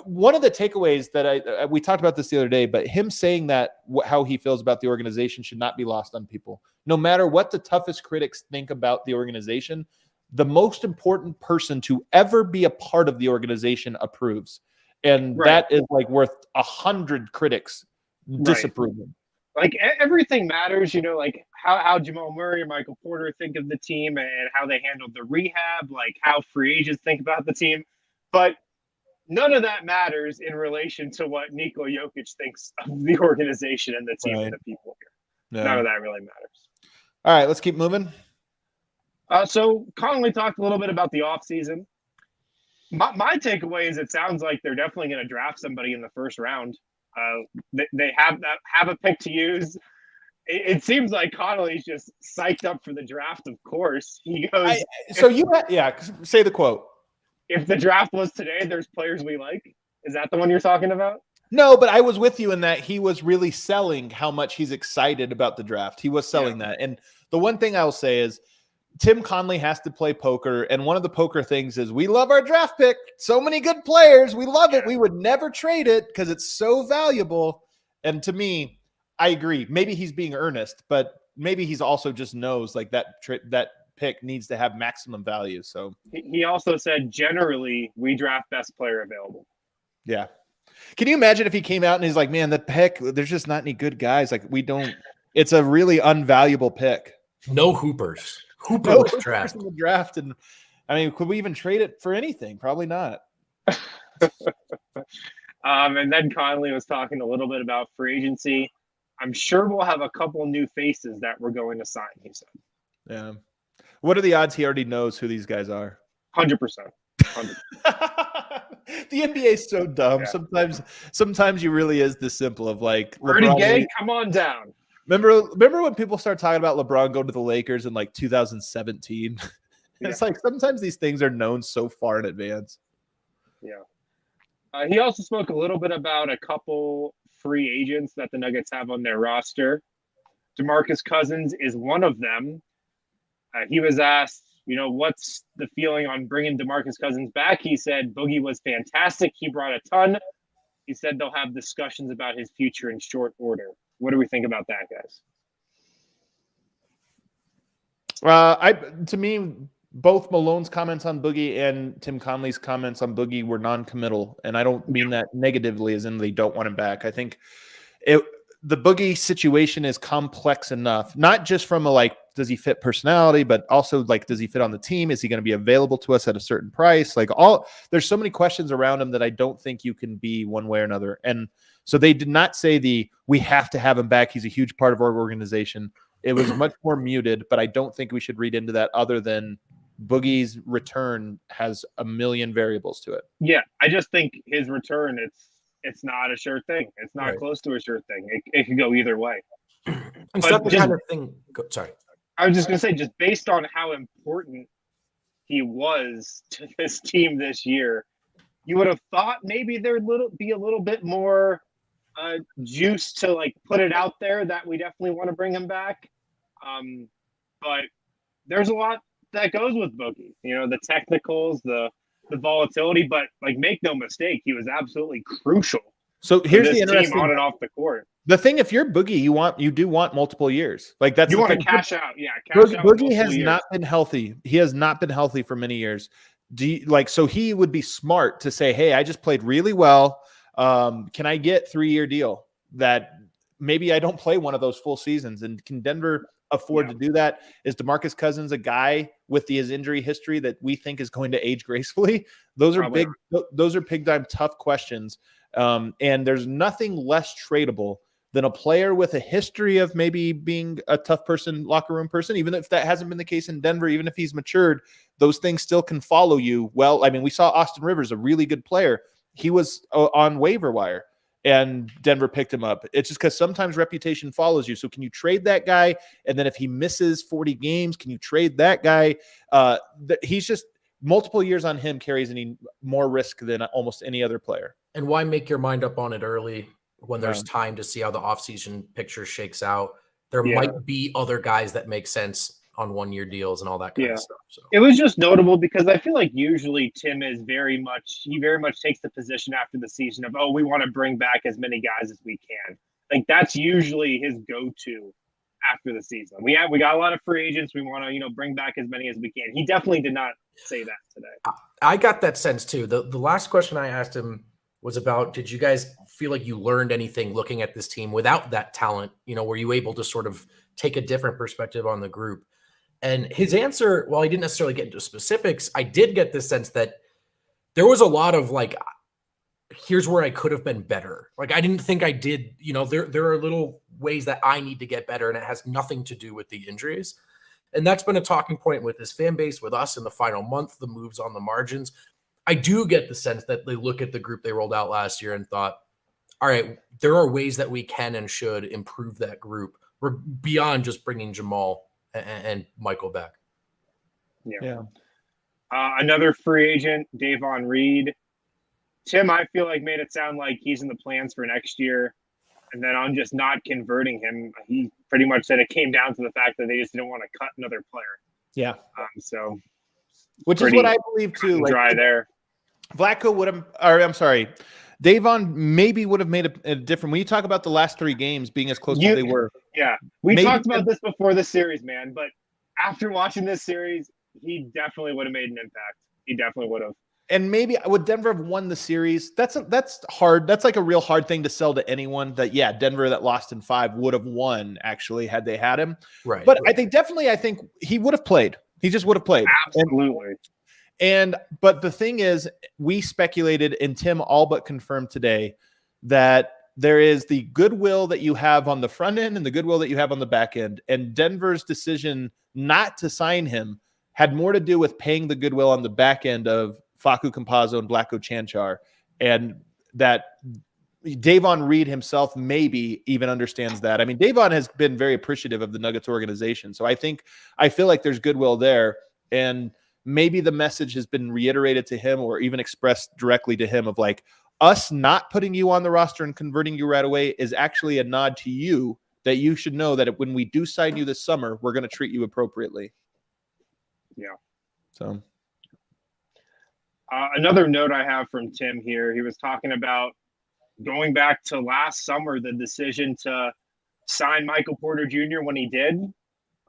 S1: one of the takeaways that we talked about this the other day, but him saying that how he feels about the organization should not be lost on people. No matter what the toughest critics think about the organization, the most important person to ever be a part of the organization approves. And that is like worth 100 critics disapproving.
S2: Like everything matters, like how Jamal Murray and Michael Porter think of the team and how they handled the rehab, like how free agents think about the team. But none of that matters in relation to what Nikola Jokic thinks of the organization and the team and the people here. Yeah. None of that really matters.
S1: All right, let's keep moving.
S2: So Conley talked a little bit about the offseason. My takeaway is it sounds like they're definitely going to draft somebody in the first round. They have a pick to use. It seems like Conley's just psyched up for the draft, of course. He goes,
S1: say the quote.
S2: If the draft was today, there's players we like. Is that the one you're talking about?
S1: No, but I was with you in that he was really selling how much he's excited about the draft. He was selling that. And the one thing I'll say is Tim Conley has to play poker. And one of the poker things is we love our draft pick. So many good players. We love it. We would never trade it because it's so valuable. And to me, I agree. Maybe he's being earnest, but maybe he's also just knows like that pick needs to have maximum value. So
S2: he also said, generally, we draft best player available.
S1: Yeah. Can you imagine if he came out and he's like, man, that pick, there's just not any good guys. Like it's a really unvaluable pick.
S3: No hoopers.
S1: No draft. In the draft. And I mean, could we even trade it for anything? Probably not.
S2: And then Conley was talking a little bit about free agency. I'm sure we'll have a couple new faces that we're going to sign, he said.
S1: Yeah. What are the odds he already knows who these guys are?
S2: 100%. 100%.
S1: The NBA is so dumb.
S2: Yeah.
S1: Sometimes you really is this simple of like
S2: Rudy
S1: LeBron.
S2: Gay, come on down.
S1: Remember when people started talking about LeBron going to the Lakers in like 2017? It's
S2: Yeah.
S1: like sometimes these things are known so far in advance.
S2: Yeah. He also spoke a little bit about a couple free agents that the Nuggets have on their roster. Demarcus Cousins is one of them. He was asked, what's the feeling on bringing Demarcus Cousins back? He said Boogie was fantastic. He brought a ton. He said they'll have discussions about his future in short order. What do we think about that, guys?
S1: To me, both Malone's comments on Boogie and Tim Conley's comments on Boogie were non-committal, and I don't mean that negatively as in they don't want him back. I think the Boogie situation is complex enough, not just from a like, does he fit personality, but also like, does he fit on the team? Is he going to be available to us at a certain price? Like there's so many questions around him that I don't think you can be one way or another. And so they did not say we have to have him back. He's a huge part of our organization. It was much more muted, but I don't think we should read into that other than Boogie's return has a million variables to it.
S2: Yeah, I just think his return, it's not a sure thing. It's not close to a sure thing. It could go either way.
S3: It's not the kind of thing. Sorry.
S2: I was just going to say, just based on how important he was to this team this year, you would have thought maybe there'd be a little bit more juice to like put it out there that we definitely want to bring him back. But there's a lot that goes with Boogie, the technicals, the volatility, but like make no mistake, he was absolutely crucial.
S1: So here's the interesting
S2: team on and off the court.
S1: The thing, if you're Boogie, you do want multiple years. Like that's
S2: you want to cash out. Yeah,
S1: Boogie has not been healthy. He has not been healthy for many years. So he would be smart to say, hey, I just played really well. Can I get 3-year deal that maybe I don't play one of those full seasons? And can Denver afford to do that? Is Demarcus Cousins a guy with his injury history that we think is going to age gracefully? Those are big time tough questions. And there's nothing less tradable than a player with a history of maybe being a tough person, locker room person, even if that hasn't been the case in Denver, even if he's matured, those things still can follow you. Well, I mean, we saw Austin Rivers, a really good player. He was on waiver wire and Denver picked him up. It's just because sometimes reputation follows you. So can you trade that guy? And then if he misses 40 games, can you trade that guy? He's just multiple years on him carries any more risk than almost any other player.
S3: And why make your mind up on it early when there's time to see how the offseason picture shakes out? There might be other guys that make sense on 1-year deals and all that kind of stuff. So
S2: it was just notable because I feel like usually Tim is very much takes the position after the season of, we want to bring back as many guys as we can. Like that's usually his go-to after the season. We got a lot of free agents. We want to, bring back as many as we can. He definitely did not say that today.
S3: I got that sense too. The last question I asked him was about, did you guys feel like you learned anything looking at this team without that talent? Were you able to sort of take a different perspective on the group? And his answer, while he didn't necessarily get into specifics, I did get the sense that there was a lot of like, here's where I could have been better. Like, I didn't think I did, there are little ways that I need to get better, and it has nothing to do with the injuries. And that's been a talking point with his fan base, with us in the final month, the moves on the margins. I do get the sense that they look at the group they rolled out last year and thought, all right, there are ways that we can and should improve that group. We're beyond just bringing Jamal and Michael back.
S2: Yeah. Another free agent, Davon Reed. Tim, I feel like made it sound like he's in the plans for next year. And then on just not converting him, he pretty much said it came down to the fact that they just didn't want to cut another player.
S1: Yeah.
S2: So,
S1: which is what I believe too.
S2: Like, dry there.
S1: Vlatko would have, or I'm sorry, Davon maybe would have made a difference. When you talk about the last 3 games being as close as they were.
S2: Yeah. We talked about this before this series, man. But after watching this series, he definitely would have made an impact. He definitely would have.
S1: And maybe would Denver have won the series? That's hard. That's like a real hard thing to sell to anyone. That Denver that lost in 5 would have won actually had they had him.
S3: Right.
S1: But I think he would have played. He just would have played.
S2: Absolutely.
S1: But the thing is, we speculated, and Tim all but confirmed today that there is the goodwill that you have on the front end and the goodwill that you have on the back end. And Denver's decision not to sign him had more to do with paying the goodwill on the back end of Facu Campazzo and Blacko Chanchar, and that Davon Reed himself maybe even understands that. I mean, Davon has been very appreciative of the Nuggets organization. So I feel like there's goodwill there. And maybe the message has been reiterated to him or even expressed directly to him of like, us not putting you on the roster and converting you right away is actually a nod to you that you should know that when we do sign you this summer, we're going to treat you appropriately.
S2: Yeah.
S1: So
S2: another note I have from Tim here, he was talking about going back to last summer, the decision to sign Michael Porter Jr. when he did.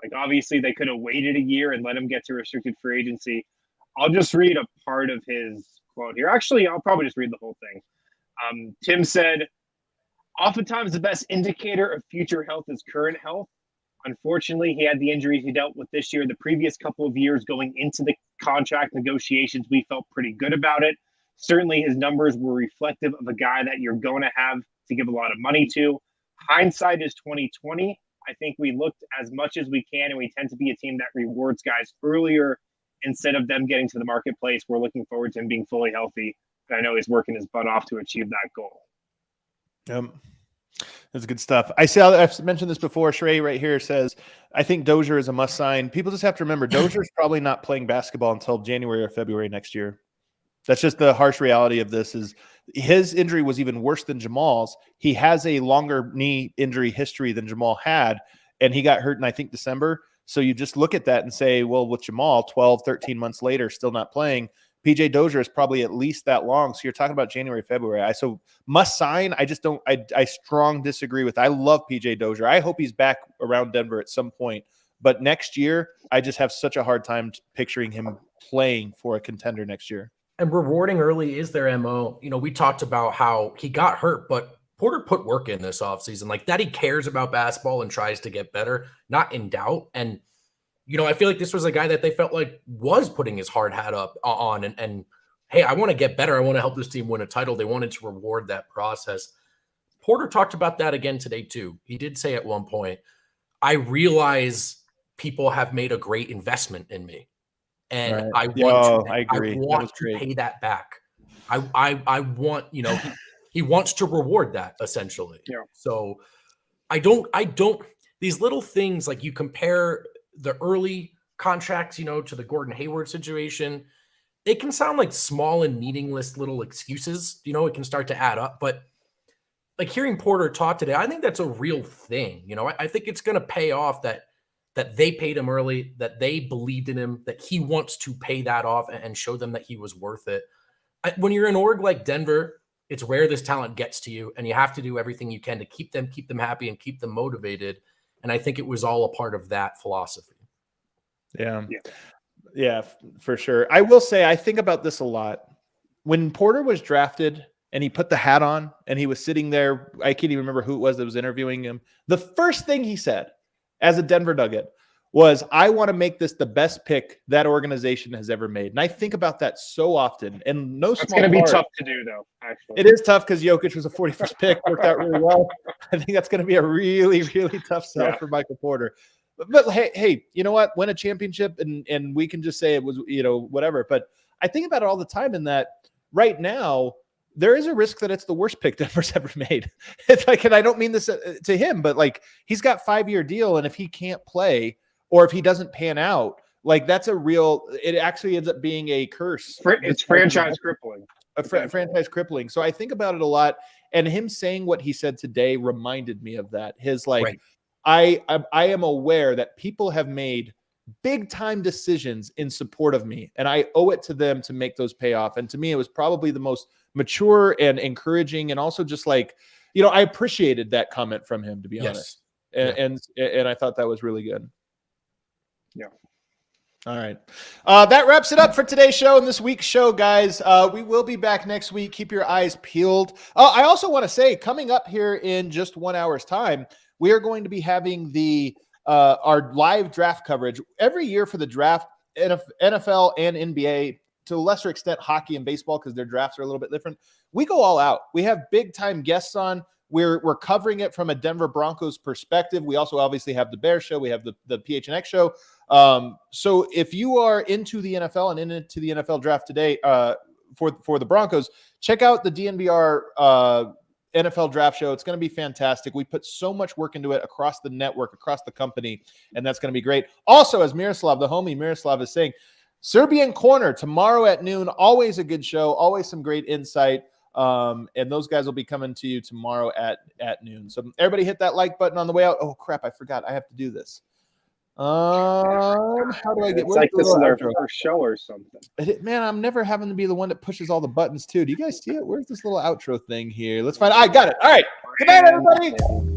S2: Like, obviously, they could have waited a year and let him get to restricted free agency. I'll just read a part of his quote here. Actually, I'll probably just read the whole thing. Tim said, oftentimes the best indicator of future health is current health. Unfortunately, he had the injuries he dealt with this year. The previous couple of years going into the contract negotiations, we felt pretty good about it. Certainly, his numbers were reflective of a guy that you're going to have to give a lot of money to. Hindsight is 2020. I think we looked as much as we can, and we tend to be a team that rewards guys earlier instead of them getting to the marketplace. We're looking forward to him being fully healthy. And I know he's working his butt off to achieve that goal.
S1: That's good stuff. I've mentioned this before. Shrey right here says, I think Dozier is a must sign. People just have to remember Dozier's probably not playing basketball until January or February next year. That's just the harsh reality of this. Is his injury was even worse than Jamal's. He has a longer knee injury history than Jamal had, and he got hurt in, I think, December. So you just look at that and say, well, with Jamal, 12, 13 months later, still not playing, PJ Dozier is probably at least that long. So you're talking about January, February. So must sign. I just don't, I strong disagree with. I love PJ Dozier. I hope he's back around Denver at some point. But next year, I just have such a hard time picturing him playing for a contender next year.
S3: And rewarding early is their MO. You know, we talked about how he got hurt, but Porter put work in this offseason. Like that, he cares about basketball and tries to get better, not in doubt. And, you know, I feel like this was a guy that they felt like was putting his hard hat up on and hey, I want to get better. I want to help this team win a title. They wanted to reward that process. Porter talked about that again today, too. He did say at one point, I realize people have made a great investment in me. And
S1: right.
S3: I want to pay that back. I want, you know, he wants to reward that essentially.
S2: Yeah.
S3: So I don't, these little things, like you compare the early contracts, you know, to the Gordon Hayward situation, it can sound like small and meaningless little excuses, you know, it can start to add up, but like hearing Porter talk today, I think that's a real thing. You know, I think it's going to pay off that they paid him early, that they believed in him, that he wants to pay that off and show them that he was worth it. When you're an org like Denver, it's rare this talent gets to you, and you have to do everything you can to keep them happy and keep them motivated. And I think it was all a part of that philosophy.
S1: Yeah, for sure. I will say, I think about this a lot. When Porter was drafted and he put the hat on and he was sitting there, I can't even remember who it was that was interviewing him. The first thing he said as a Denver Nugget was, I want to make this the best pick that organization has ever made. And I think about that so often. And
S2: it's going to be tough to do, though, actually.
S1: It is tough because Jokic was a 41st pick, worked out really well. I think that's going to be a really, really tough sell for Michael Porter. But hey, you know what? Win a championship and we can just say it was, you know, whatever. But I think about it all the time in that right now, there is a risk that it's the worst pick Denver's ever made. It's like, and I don't mean this to him, but like he's got a 5-year deal. And if he can't play or if he doesn't pan out, like that's it actually ends up being a curse.
S2: It's franchise crippling.
S1: Franchise crippling. So I think about it a lot. And him saying what he said today reminded me of that. His like, right. I am aware that people have made big time decisions in support of me, and I owe it to them to make those pay off. And to me, it was probably the most mature and encouraging, and also just like, you know, I appreciated that comment from him, to be honest. And I thought that was really good.
S2: Yeah.
S1: All right. That wraps it up for today's show and this week's show, guys. We will be back next week. Keep your eyes peeled. I also want to say, coming up here in just 1 hour's time, we are going to be having our live draft coverage every year for the draft, NFL and NBA, to a lesser extent hockey and baseball because their drafts are a little bit different. We go all out. We have big time guests on. We're covering it from a Denver Broncos perspective. We also obviously have the Bear Show. We have the PHNX show. So if you are into the NFL and into the NFL draft today for the Broncos, check out the DNVR NFL draft show. It's going to be fantastic. We put so much work into it across the network, across the company, and that's going to be great. Also, as Miroslav, the homie Miroslav, is saying, Serbian Corner tomorrow at noon. Always a good show. Always some great insight. And those guys will be coming to you tomorrow at noon. So everybody hit that like button on the way out. Oh crap, I forgot. I have to do this. How do I get?
S2: It's like this is our first show or something.
S1: Man, I'm never having to be the one that pushes all the buttons too. Do you guys see it? Where's this little outro thing here? Let's find. I got it. All right. Good night, everybody.